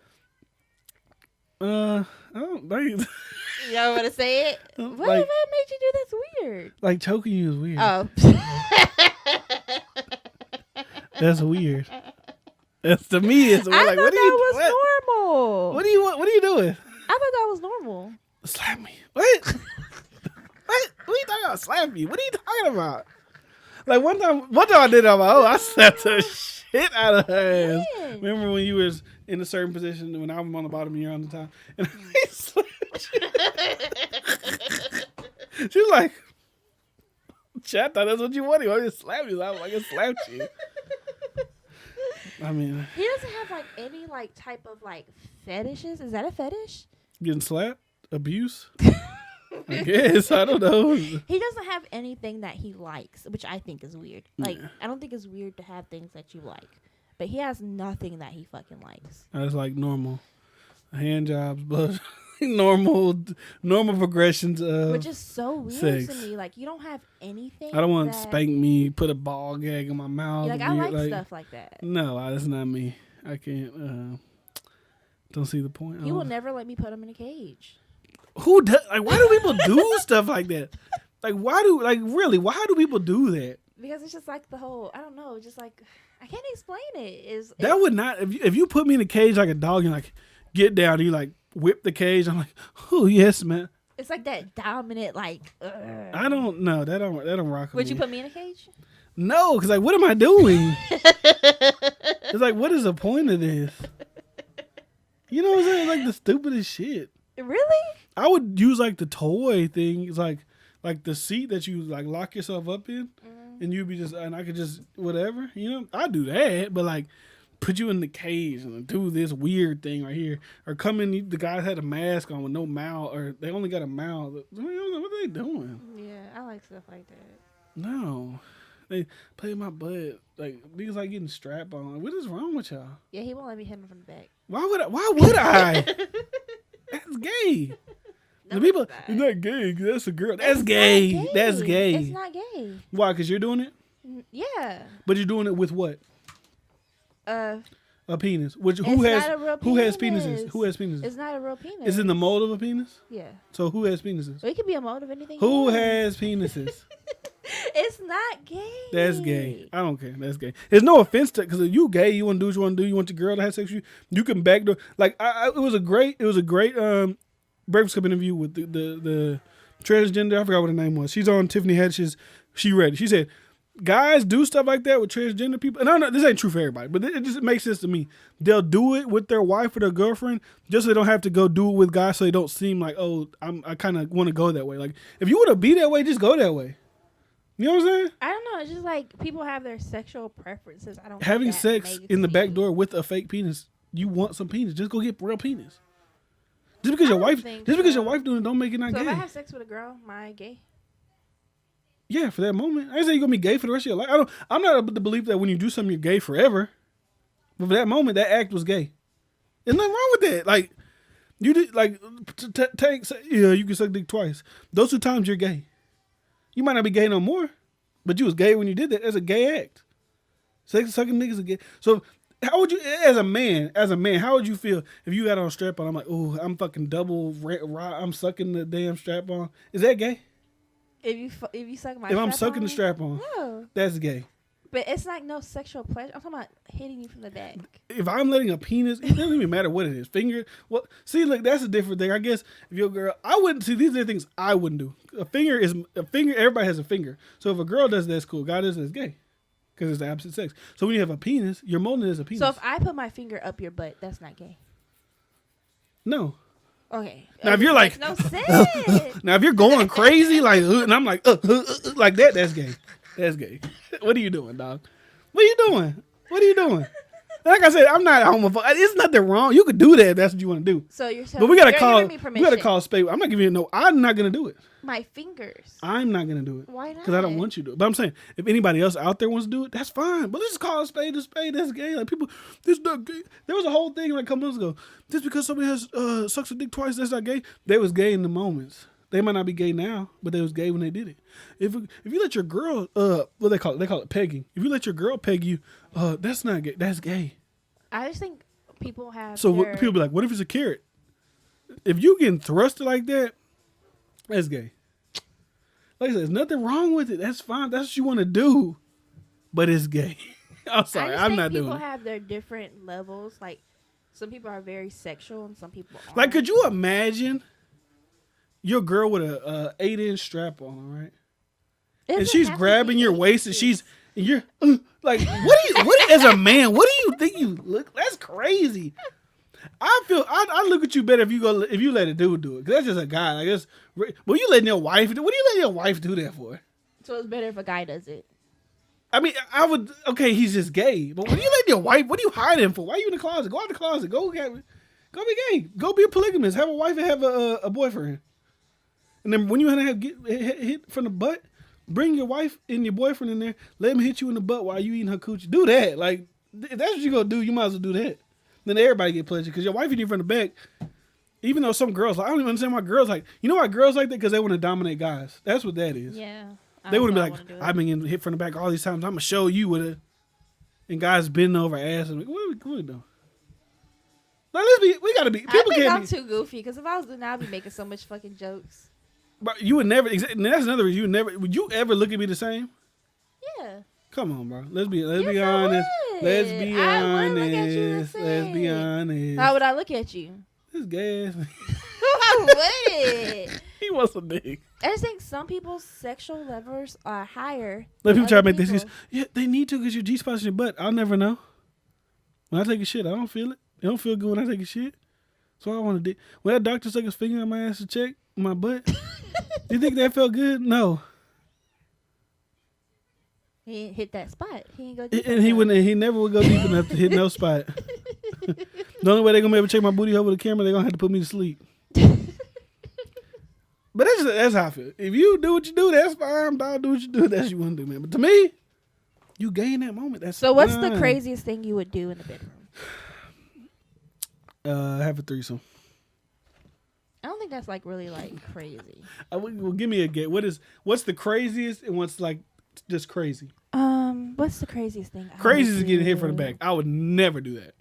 I don't like. You don't want to say it? What Like- made you do that's weird? Like choking you is weird. Oh. That's weird. That's to me. It's weird. I Like, thought what are you? that was What? normal. What do you want? What are you doing? I thought that was normal. Slap me. What? What are you talking about? Slap me. What are you talking about? Like one time I did it on my own. I slapped the shit out of her ass. When? Remember when you was in a certain position when I was on the bottom and you're on the top, and I slapped you. She was like, "Chat, I thought that's what you wanted. I just slapped you." I was like, "I slapped you." I mean, He doesn't have like any like type of like fetishes. Is that a fetish? getting slapped, abuse. I guess I don't know. He doesn't have anything that he likes, which I think is weird. Like Yeah. I don't think it's weird to have things that you like, but he has nothing that he fucking likes. That's like normal hand jobs, but normal progressions of. Which is so weird sex. to me. Like you don't have anything. I don't want to that- spank me, put a ball gag in my mouth. Like I like stuff like that. No, that's not me. I can't. Don't see the point. He will never let me put him in a cage. Who does? Like, why do people do stuff like that? Like, why do people do that? Because it's just like the whole, I don't know, just like, I can't explain it. That would not, if you put me in a cage like a dog and like, get down, and you like whip the cage, I'm like, oh, yes, man. It's like that dominant, like, ugh. I don't know. That don't rock with Would me. you put me in a cage? No, because like, what am I doing? It's like, what is the point of this? You know what I'm saying? Like the stupidest shit. Really? I would use like the toy thing. It's like the seat that you like lock yourself up in, and you'd be just, and I could just whatever. You know, I do that, but like put you in the cage and do this weird thing right here, or come in. The guys had a mask on with no mouth, or they only got a mouth. What are they doing? Yeah, I like stuff like that. No, they play my butt like niggas like getting strapped on. What is wrong with y'all? Yeah, he won't let me hit him from the back. Why would I? That's gay. No, The people, it's it's not. not gay. 'Cause that's a girl. That's It's gay. not That's gay. It's not gay. Why? Because you're doing it? Yeah. But you're doing it with what? A penis. Who It's has not a real who has penis. penises? Who has penises? It's not a real penis. Is it in the mold of a penis? Yeah. So who has penises? Well, it could be a mold of anything. Who you want. has penises? It's not gay. That's gay. I don't care. That's gay. There's no offense to, because if you gay, you want to do what you want to do. You want your girl to have sex with you. You can backdoor. Like it was a great Breakfast Club interview with the transgender. I forgot what her name was. She's on Tiffany Haddish's. She read it. She said, guys do stuff like that with transgender people. And I know this ain't true for everybody, but it just makes sense to me. They'll do it with their wife or their girlfriend just so they don't have to go do it with guys, so they don't seem like, oh, I kind of want to go that way. Like if you want to be that way, just go that way. You know what I'm saying? I don't know. It's just like people have their sexual preferences. I don't think Having that sex makes in the back you- door with a fake penis, you want some penis. Just go get real penis. Just because I your don't wife, think just because so. your wife doing it, don't make it not So gay. if I have sex with a girl, am I gay? Yeah, for that moment. I ain't say you're gonna be gay for the rest of your life. I'm not of the belief that when you do something you're gay forever. But for that moment, that act was gay. There's nothing wrong with that. Like you did, like you can suck dick twice. Those 2 times you're gay. You might not be gay no more, but you was gay when you did that. That's a gay act. Sucking niggas is gay. So how would you, as a man, how would you feel if you got on a strap on? I'm like, oh, I'm fucking I'm sucking the damn strap on. Is that gay? If you suck my If I'm strap sucking on, the strap on, no. that's gay. But it's like no sexual pleasure. I'm talking about hitting you from the back. If I'm letting a penis, it doesn't even matter what it is. Finger, well, see, look, that's a different thing. I guess if your girl, I wouldn't see. These are the things I wouldn't do. A finger. Everybody has a finger. So if a girl does that, that's cool. God does that's gay, because it's the opposite sex. So when you have a penis, you're molding it as a penis. So if I put my finger up your butt, that's not gay. No. Okay. Now if you're like, no sense. now if you're going crazy like, and I'm like, like that, that's gay. That's gay. What are you doing, dog? What are you doing? What are you doing? Like I said, I'm not homophobic. There's nothing wrong. You could do that if that's what you want to do. So you're telling But we gotta you're call. giving me We permission. gotta call a spade. I'm not giving you no. I'm not gonna do it. My fingers. I'm not gonna do it. Why not? Because I don't want you to. But I'm saying, if anybody else out there wants to do it, that's fine. But let's just call a spade a spade. That's gay. Like people, this is not gay. There was a whole thing like a couple months ago. Just because somebody has sucks a dick twice, that's not gay. They was gay in the moments. They might not be gay now, but they was gay when they did it. If you let your girl, what they call it pegging. If you let your girl peg you, that's not gay. That's gay. I just think people have. So their, people be like, what if it's a carrot? If you getting thrusted like that, that's gay. Like I said, there's nothing wrong with it. That's fine. That's what you want to do, but it's gay. I'm sorry, I just I'm think not doing people it. have their different levels. Like some people are very sexual and some people aren't. Like, could you imagine your girl with a 8-inch strap on, right? It And doesn't she's have to grabbing be your 8 waist, and inches. you're like, what as a man, what do you think you look? That's crazy. I look at you better if you let a dude do it. 'Cause that's just a guy. Like that's, well, you letting your wife do? What are you letting your wife do that for? So it's better if a guy does it. I mean, I would. Okay, he's just gay. But when you letting your wife, what are you hiding for? Why are you in the closet? Go out the closet. Go be gay. Go be a polygamist. Have a wife and have a boyfriend. And then when you get hit from the butt, bring your wife and your boyfriend in there. Let him hit you in the butt while you eating her coochie. Do that. Like if that's what you gonna do, you might as well do that. Then everybody get pleasure because your wife hitting you from the back. Even though some girls, I don't even understand why girls like. You know why girls like that? Because they want to dominate guys. That's what that is. Yeah. They wouldn't be like, I've been getting hit from the back all these times. I'm gonna show you with it. And guys bending over ass and like, what we doing? Like, we gotta be. People I think can't I'm be. too goofy because if I was doing that, I'd be making so much fucking jokes. But you would never. And that's another reason. Would you ever look at me the same? Yeah. Come on, bro. Let's be Yes, honest. I would. Let's be I would look at you the honest. Let's be same. honest. How would I look at you? This gas. I would. He wants a dick. I just think some people's sexual levels are higher. Let than people try to other make this. people. Yeah, they need to because your G spot's in your butt. I'll never know. When I take a shit, I don't feel it. It don't feel good when I take a shit. So I want to. When that doctor stuck his finger in my ass to check my butt, you think that felt good? No. He ain't hit that spot. He ain't go deep And he enough. wouldn't. He never would go deep enough to hit no spot. The only way they're gonna be able to check my booty hole with a camera, they're gonna have to put me to sleep. But that's how I feel. If you do what you do, that's fine. Dog, do what you do. That's what you want to do, man. But to me, you gain that moment. That's So what's fine. the craziest thing you would do in the bedroom? Have a threesome. I don't think that's like really like crazy. Well, give me a guess. What's the craziest and what's like just crazy? What's the craziest thing? Crazy is getting hit from the back. I would never do that.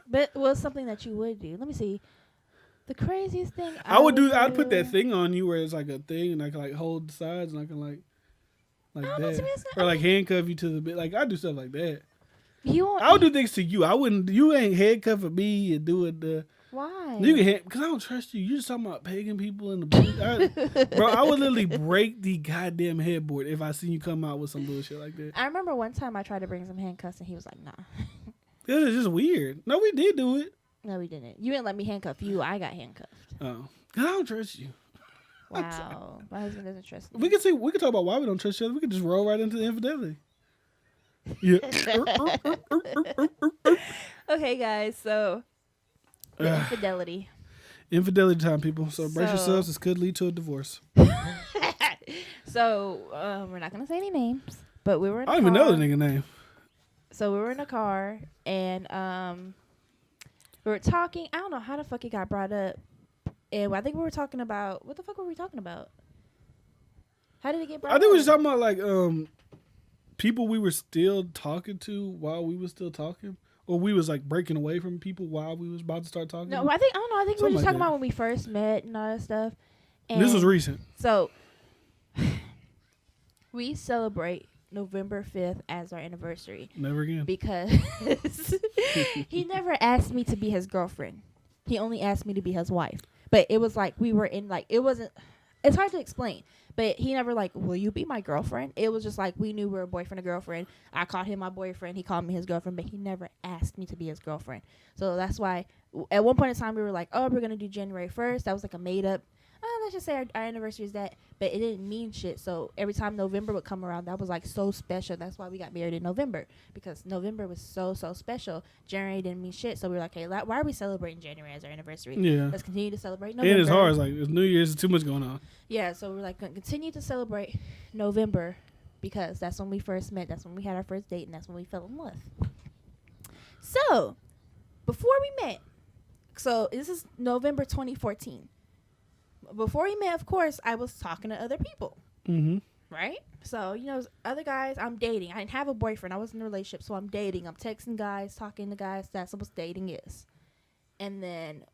But what's something that you would do? Let me see. The craziest thing I would do. I'd put that thing on you where it's like a thing, and I can like hold the sides, and I can like Oh, that, to me, it's not- or like handcuff you to the bed. Like I do stuff like that. You won't. I would do things to you. I wouldn't. You ain't handcuffing me and do it. Why? You can because I don't trust you. You just talking about pegging people in the booth. Bro, I would literally break the goddamn headboard if I seen you come out with some bullshit like that. I remember one time I tried to bring some handcuffs and he was like, "Nah." This is just weird. No, we did do it. No, we didn't. You didn't let me handcuff you. I got handcuffed. Oh, 'cause I don't trust you. Wow. My husband doesn't trust me. We could talk about why we don't trust each other. We could just roll right into the infidelity. Yeah. Okay, guys. So the infidelity. Infidelity time, people. So brace So- yourselves. This could lead to a divorce. So we're not gonna say any names, but we were in a I don't even know the car. nigga name. So we were in a car and we were talking. I don't know how the fuck it got brought up. And I think we were talking about what the fuck were we talking about? How did it get brought I up? think we were talking about like people we were still talking to while we were still talking, or we was like breaking away from people while we was about to start talking. No, I think I don't know. I think we were Something just like talking that. about when we first met and all that stuff. And This was recent. So we celebrate November 5th as our anniversary Never again. because he never asked me to be his girlfriend. He only asked me to be his wife. But it was like we were in like it wasn't. It's hard to explain. But he never like, will you be my girlfriend? It was just like we knew we were boyfriend and girlfriend. I called him my boyfriend. He called me his girlfriend. But he never asked me to be his girlfriend. So that's why at one point in time we were like, oh, we're going to do January 1st. That was like a made up. Let's just say our anniversary is that. But it didn't mean shit. So every time November would come around, that was like so special. That's why we got married in November. Because November was so special. January didn't mean shit. So we were like, hey, why are we celebrating January as our anniversary? Yeah. Let's continue to celebrate November. And it's hard. It's like it's New Year's. There's too much going on. Yeah, so we're like going to continue to celebrate November because that's when we first met. That's when we had our first date, and that's when we fell in love. So, before we met, so this is November 2014. Before we met, of course, I was talking to other people, Mm-hmm. right? So, other guys, I'm dating. I didn't have a boyfriend. I was in a relationship, so I'm dating. I'm texting guys, talking to guys. That's what dating is. And then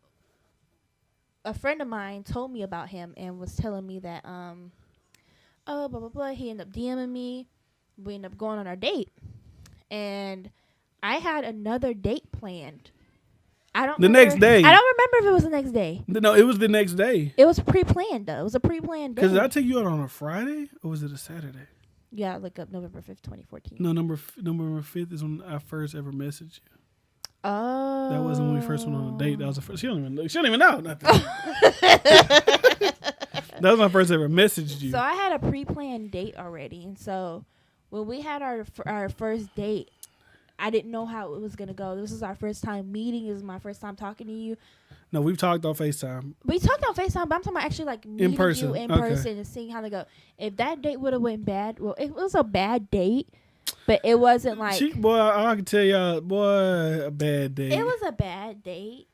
a friend of mine told me about him and was telling me that, blah, blah, blah. He ended up DMing me. We ended up going on our date. And I had another date planned. Next day. I don't remember if it was the next day. No, it was the next day. It was pre-planned, though. It was a pre-planned date. Because did I take you out on a Friday or was it a Saturday? Yeah, look up November 5th, 2014. No, November 5th is when I first ever messaged you. Oh. That wasn't when we first went on a date. That was the first. She don't even know nothing. That was my first ever messaged you. So I had a pre-planned date already. And so when we had our first date, I didn't know how it was going to go. This is our first time meeting. This is my first time talking to you. No, we've talked on FaceTime. We talked on FaceTime, but I'm talking about actually like meeting person. you in Okay. person and seeing how they go. If that date would have went bad, well, it was a bad date, but it wasn't like... Boy, I can tell y'all, a bad day. It was a bad date,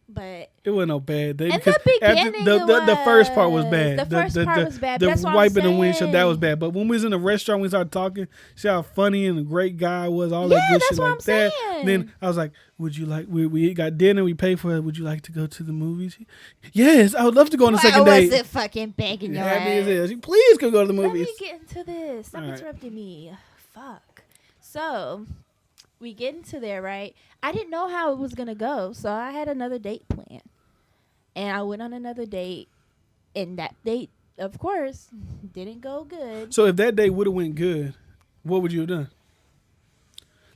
but... It wasn't no bad day. In because the beginning, the first part was bad. The first part was bad. The That's what I'm wiping the windshield, that saying. was bad. But when we was in the restaurant, we started talking. See how funny and a great guy was, all that Yeah, good that's shit what like I'm that. saying. Then I was like, would you like, we got dinner, we paid for it. Would you like to go to the movies? Yes, I would love to go on a second Why date. was it fucking begging your Happy as ass? hell. She, please go to the Let movies. me get into this. Stop All right. interrupting me. Fuck. So, we get into there, right? I didn't know how it was going to go, so I had another date planned. And I went on another date, and that date, of course, didn't go good. So if that date would have went good, what would you have done?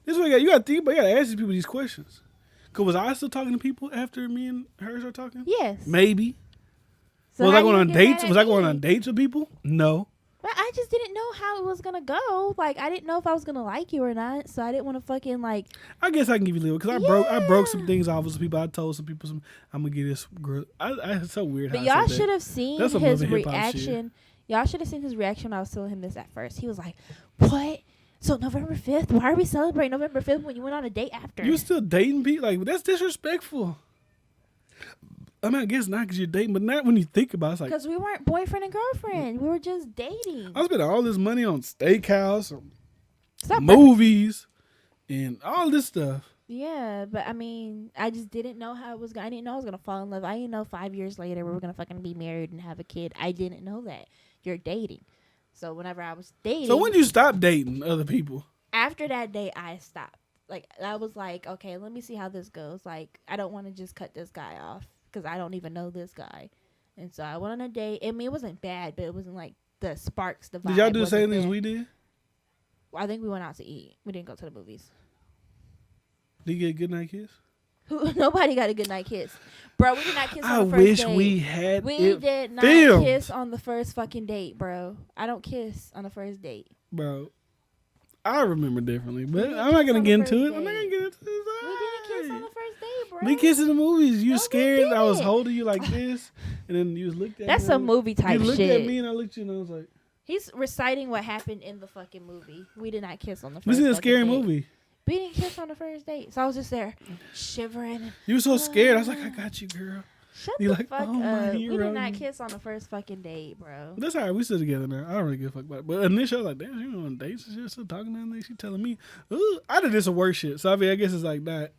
This is what you got to think about. You got to ask these people these questions. Because was I still talking to people after me and her started talking? Yes. Maybe. So Was how I going you on get dates? mad Was at I going me? on dates with people? No. But I just didn't know how it was going to go. Like, I didn't know if I was going to like you or not, so I didn't want to fucking, like... I guess I can give you a little because I broke some things off with some people. I told some people I'm gonna get this girl. It's so weird. But how I y'all said should that. have seen That's some his other hip-hop shit. reaction. Y'all should have seen his reaction when I was telling him this at first. He was like, what? So November 5th? Why are we celebrating November 5th when you went on a date after? You still dating people? Like that's disrespectful. I mean, I guess not because you're dating, but not when you think about it. It's like Because we weren't boyfriend and girlfriend. We were just dating. I spent all this money on steakhouse, Stop. movies, and all this stuff. Yeah, but I mean, I just didn't know how it was going. I didn't know I was going to fall in love. I didn't know 5 years later we were going to fucking be married and have a kid. I didn't know that. You're dating. So whenever I was dating. So when did you stop dating other people? After that day, I stopped. Like, I was like, okay, let me see how this goes. Like, I don't want to just cut this guy off because I don't even know this guy. And so I went on a date. I mean, it wasn't bad, but it wasn't like the sparks, the vibe. Did y'all do the wasn't same thing as there. we did? I think we went out to eat. We didn't go to the movies. Did you get a good night kiss? Nobody got a good night kiss. Bro, we did not kiss I on the first wish date. we had We it did not filmed. kiss on the first fucking date, bro. I don't kiss on the first date. Bro. I remember differently, but didn't I'm not kiss gonna on get the into it. first I'm not gonna date. get into We didn't kiss on it. the first date, bro. We kissed in the movies. You No, we scared. I was didn't. holding you like this, and then you just looked at That's me. some movie type You looked shit. at me, and I looked at you, and I was like, He's reciting what happened in the fucking movie. We did not kiss on the first "This is a fucking scary date. movie." We didn't kiss on the first date. So I was just there shivering. You were so scared. I was like, "I got you, girl." Shut You the like, fuck oh, my up. We hero. did not kiss on the first fucking date, bro. That's all right. We still together now. I don't really give a fuck about it. But initially, I was like, damn, you on dates and shit, still talking to her. She telling me, ooh, I did this some worse shit. So I mean, I guess it's like that.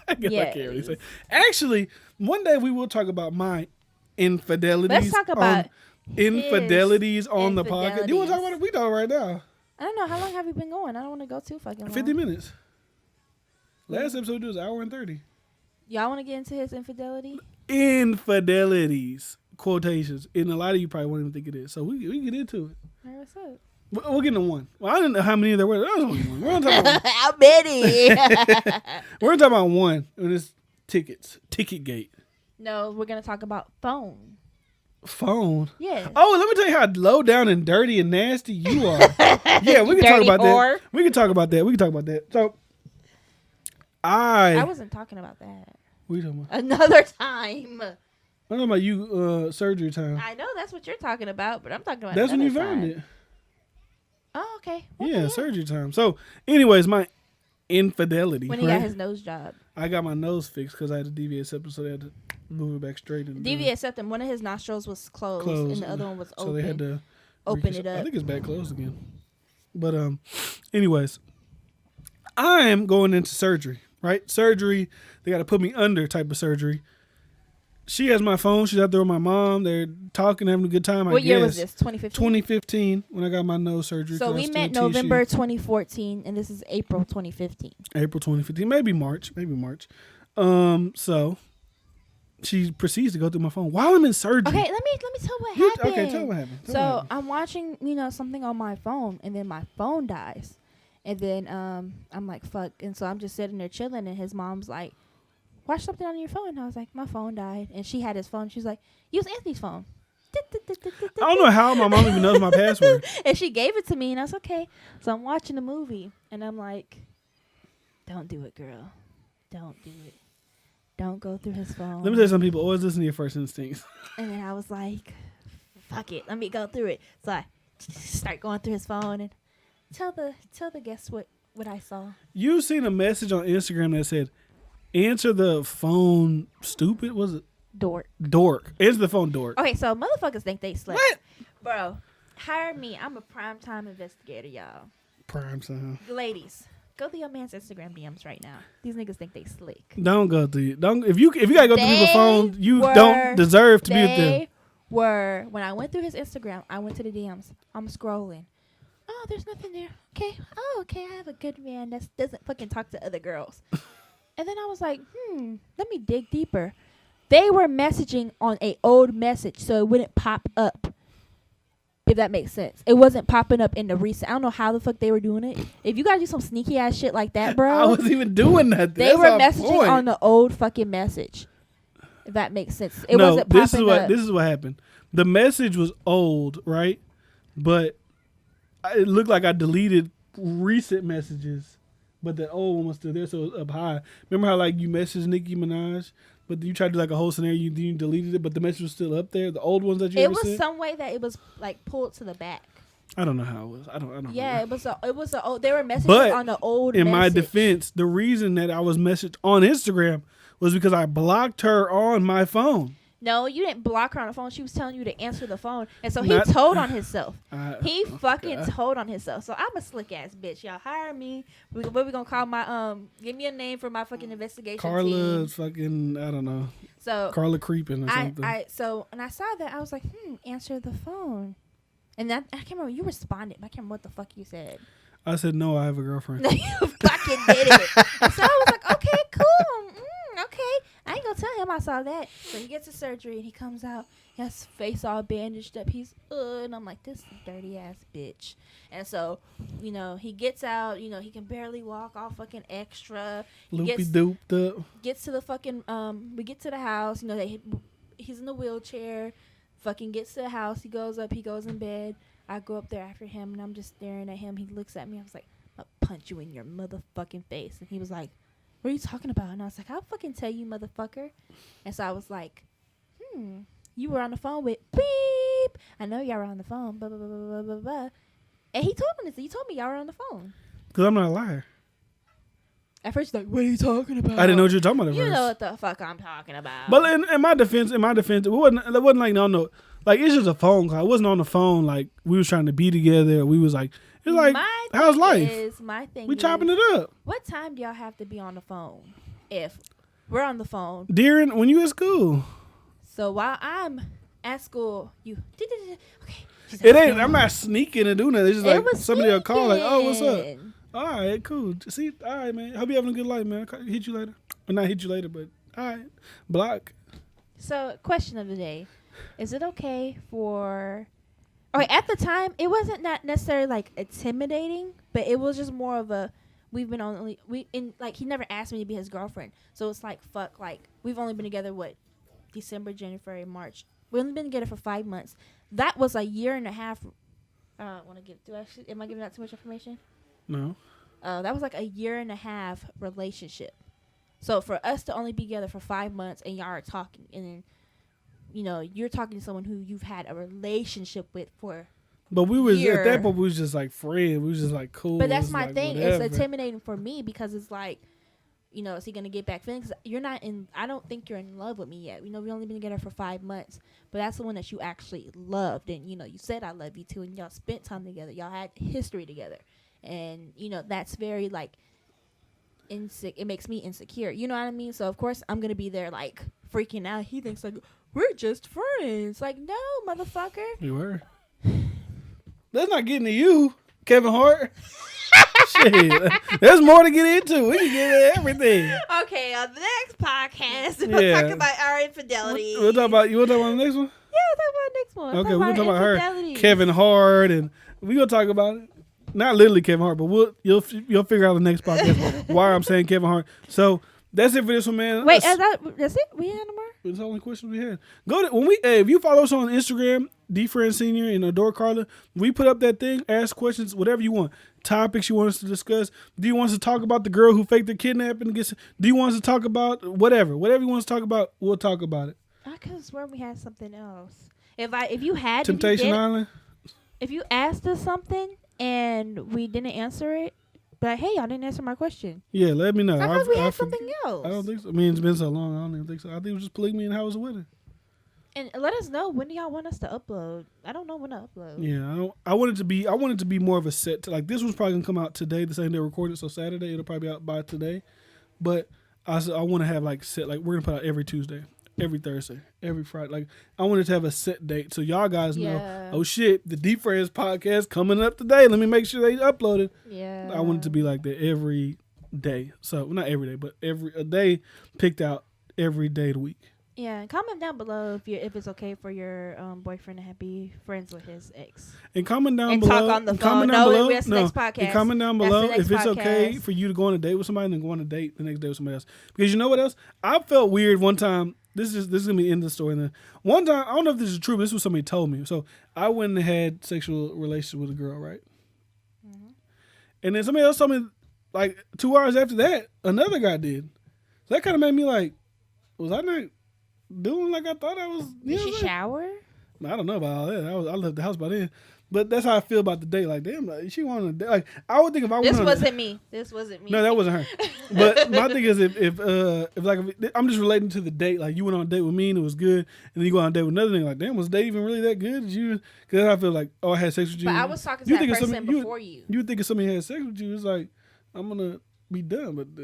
I guess I can't really say. Actually, one day we will talk about my infidelities. Let's talk about infidelities on the podcast. Do you want to talk about it? We talk right now. I don't know. How long have you been going? I don't want to go too fucking long. 50 minutes. Last episode was an hour and 30. Y'all want to get into his infidelity? Infidelities. Quotations. And a lot of you probably won't even think it is. So we can get into it. All right, what's up? We'll get into one. Well, I didn't know how many there were. That was only one. We're gonna talk about How many? we're gonna talk about one. And it's tickets. Ticket gate. No, we're going to talk about phone. Phone. Yeah. Oh, let me tell you how low down and dirty and nasty you are. Yeah, we can talk Dirty about whore. that. We can talk about that. So I wasn't talking about that. what are you talking about? Another time. I'm talking about you surgery time. I know that's what you're talking about, but I'm talking about That's when you another found time. it. Oh, okay. Yeah, surgery time. So, anyways, my infidelity. When he right? got his nose job. I got my nose fixed because I had a deviate septum, so they had to move it back straight. And Deviate septum. One of his nostrils was closed, and the other one was so open. they had to open it I up. think it's back closed again. But anyways, I'm going into surgery. Right, surgery. They got to put me under type of surgery. She has my phone. She's out there with my mom. They're talking, having a good time. What year was this? 2015. 2015 when I got my nose surgery. So 'cause I we was met still November TSU. 2014, and this is April 2015. April 2015, maybe March. So she proceeds to go through my phone while I'm in surgery. Okay, let me tell what happened. Okay, tell me what happened. So I'm watching, something on my phone, and then my phone dies, and then I'm like, fuck, and so I'm just sitting there chilling, and his mom's like, watch something on your phone. And I was like, my phone died, and she had his phone. She's like, use Anthony's phone. I don't know how my mom even knows my password. And she gave it to me, and I was okay. So I'm watching the movie, and I'm like, don't do it, girl. Don't do it. Don't go through his phone. Let me tell you, some people always listen to your first instincts. And then I was like, fuck it, let me go through it. So I start going through his phone and tell the guests what I saw. You seen a message on Instagram that said, answer the phone stupid? Was it? Dork. Answer the phone dork. Okay, so motherfuckers think they slick. What? Bro, hire me. I'm a primetime investigator, y'all. Prime time. Ladies, go through your man's Instagram DMs right now. These niggas think they slick. Don't go through. Don't if you gotta go through people's phone, you were- don't deserve to be with them. They were, when I went through his Instagram, I went to the DMs. I'm scrolling. Oh, there's nothing there. Okay. Oh, okay. I have a good man that doesn't fucking talk to other girls. And then I was like, let me dig deeper. They were messaging on a old message, so it wouldn't pop up. If that makes sense. It wasn't popping up in the recent. I don't know how the fuck they were doing it. If you gotta do some sneaky ass shit like that, bro. I wasn't even doing that. They were messaging on the old fucking message. If that makes sense. It wasn't popping up. This is what happened. The message was old, right? But it looked like I deleted recent messages, but the old one was still there, so it was up high. Remember how like you messaged Nicki Minaj, but you tried to do like a whole scenario, you deleted it, but the message was still up there. The old ones that you It ever was sent? some way that it was like pulled to the back. I don't know how it was. I don't. Yeah, know. it was a old. They were messaging But on the old. In my message. defense, the reason that I was messaged on Instagram was because I blocked her on my phone. No, you didn't block her on the phone. She was telling you to answer the phone, and so Not- he told on himself. He oh, fucking God. told on himself. So I'm a slick ass bitch. Y'all hire me. What we gonna call my Give me a name for my fucking investigation Carla team. fucking, I don't know. So Carla creeping or something. So when I saw that, I was like, answer the phone. And that I can't remember. You responded. I can't remember what the fuck you said. I said, no, I have a girlfriend. No, you fucking did it. And so I was like, okay, cool. Okay. I ain't gonna tell him I saw that. So he gets his surgery and he comes out. He has his face all bandaged up. He's and I'm like, this dirty ass bitch. And so, he gets out. He can barely walk, all fucking extra. Loopy dooped up. Gets to the fucking we get to the house. He's in the wheelchair. Fucking gets to the house. He goes up. He goes in bed. I go up there after him, and I'm just staring at him. He looks at me. I was like, I'll punch you in your motherfucking face. And he was like, what are you talking about? And I was like, I'll fucking tell you, motherfucker. And so I was like, you were on the phone with beep. I know y'all were on the phone. Blah, blah, blah, blah, blah, blah. And he told me this. He told me y'all were on the phone. Because I'm not a liar. At first, he's like, what are you talking about? I didn't know what you were talking about at You first. know what the fuck I'm talking about. But in my defense, it wasn't like, no. Like, it's just a phone call. It wasn't on the phone like we was trying to be together. We was like, it's like, how's life? My thing we is, chopping it up. What time do y'all have to be on the phone? If we're on the phone. During, when you at school. So while I'm at school, you. Okay. It ain't, I'm not sneaking and doing that. It's just like somebody will call like, oh, what's up? sneaking. All right, cool. See, all right, man. Hope you having a good life, man. I'll hit you later. Or not hit you later, but all right. Block. So, question of the day. Is it okay for... Okay, at the time, it wasn't not necessarily, like, intimidating, but it was just more of a... He never asked me to be his girlfriend. So, it's like, fuck, like, we've only been together, December, January, March. We've only been together for 5 months. That was a year and a half... am I giving out too much information? No. That was like a year and a half relationship. So for us to only be together for 5 months and y'all are talking, and then, you're talking to someone who you've had a relationship with for But we was, year. at that point, we was just like friends. We was just like cool. But that's my like thing. whatever. It's intimidating for me because it's like, is he going to get back feelings? I don't think you're in love with me yet. We've only been together for 5 months. But that's the one that you actually loved. And, you said I love you too. And y'all spent time together. Y'all had history together. And, that's very, like, it makes me insecure. You know what I mean? So, of course, I'm going to be there, like, freaking out. He thinks, like, we're just friends. Like, no, motherfucker. We were. That's not getting to you, Kevin Hart. Shit. There's more to get into. We can get into everything. Okay, on the next podcast, we'll talk about our infidelity. We'll talk about, you want to talk about the next one? Yeah, we'll talk about the next one. Okay, we'll talk about her, Kevin Hart, and we're going to talk about it. Not literally Kevin Hart, but you'll figure out the next podcast why I'm saying Kevin Hart. So that's it for this one, man. Wait, that's it? We had no more? That's the only question we had. If you follow us on Instagram, DiFrans Senior and Adore Carla, we put up that thing, ask questions, whatever you want. Topics you want us to discuss. Do you want us to talk about the girl who faked the kidnapping? Do you want us to talk about whatever? Whatever you want us to talk about, we'll talk about it. I could have sworn we had something else. If you had Temptation Island. If you asked us something and we didn't answer it, but hey, y'all didn't answer my question. Yeah, let me know. I thought we had something else. I don't think so. I mean, it's been so long. I don't even think so. I think it was just polygamy and how it was a wedding. And let us know, when do y'all want us to upload? I don't know when to upload. Yeah, I want it to be more of a set. Like, this one's probably gonna come out today, the same day recorded. So Saturday, it'll probably be out by today. But I want to have like set. Like, we're gonna put out every Tuesday, every Thursday, every Friday. Like, I wanted to have a set date so y'all guys know. Oh shit, the DiFrans podcast coming up today. Let me make sure they upload it. Yeah. I want it to be like that every day. So not every day, but a day picked out every day of the week. Yeah, comment down below if it's okay for your boyfriend to be friends with his ex. And comment down and below. Talk on the phone. That's the next podcast. And comment down below if it's podcast. okay for you to go on a date with somebody and then go on a date the next day with somebody else. Because you know what else? I felt weird one time. This is gonna be the end of the story. Then one time, I don't know if this is true, but this was somebody told me. So I went and had sexual relations with a girl, right? Mm-hmm. And then somebody else told me, like 2 hours after that, another guy did. So that kind of made me like, was I not doing like I thought I was? Did she shower? I don't know about all that. I left the house by then. But that's how I feel about the date. Like, damn, like, she wanted to date. Like, I would think if I This wasn't me. No, that wasn't her. But my thing is, if I'm just relating to the date. Like, you went on a date with me and it was good, and then you go on a date with another nigga. Like, damn, was the date even really that good? Because I feel like, I had sex with you. But I was talking to that person before you. You would think if somebody had sex with you, it's like, I'm gonna be done. But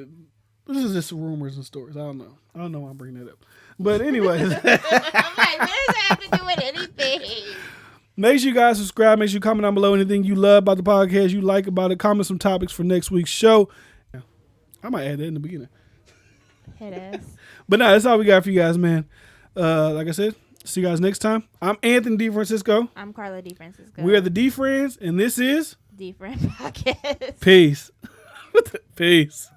this is just rumors and stories. I don't know why I'm bringing that up. But anyways. I'm like, what does that have to do with anything? Make sure you guys subscribe. Make sure you comment down below anything you love about the podcast, you like about it. Comment some topics for next week's show. I might add that in the beginning. Head ass. But no, that's all we got for you guys, man. Like I said, see you guys next time. I'm Anthony DiFrancisco. I'm Carla DiFrans. We are the DiFrans, and this is DiFrans Podcast. Peace. Peace.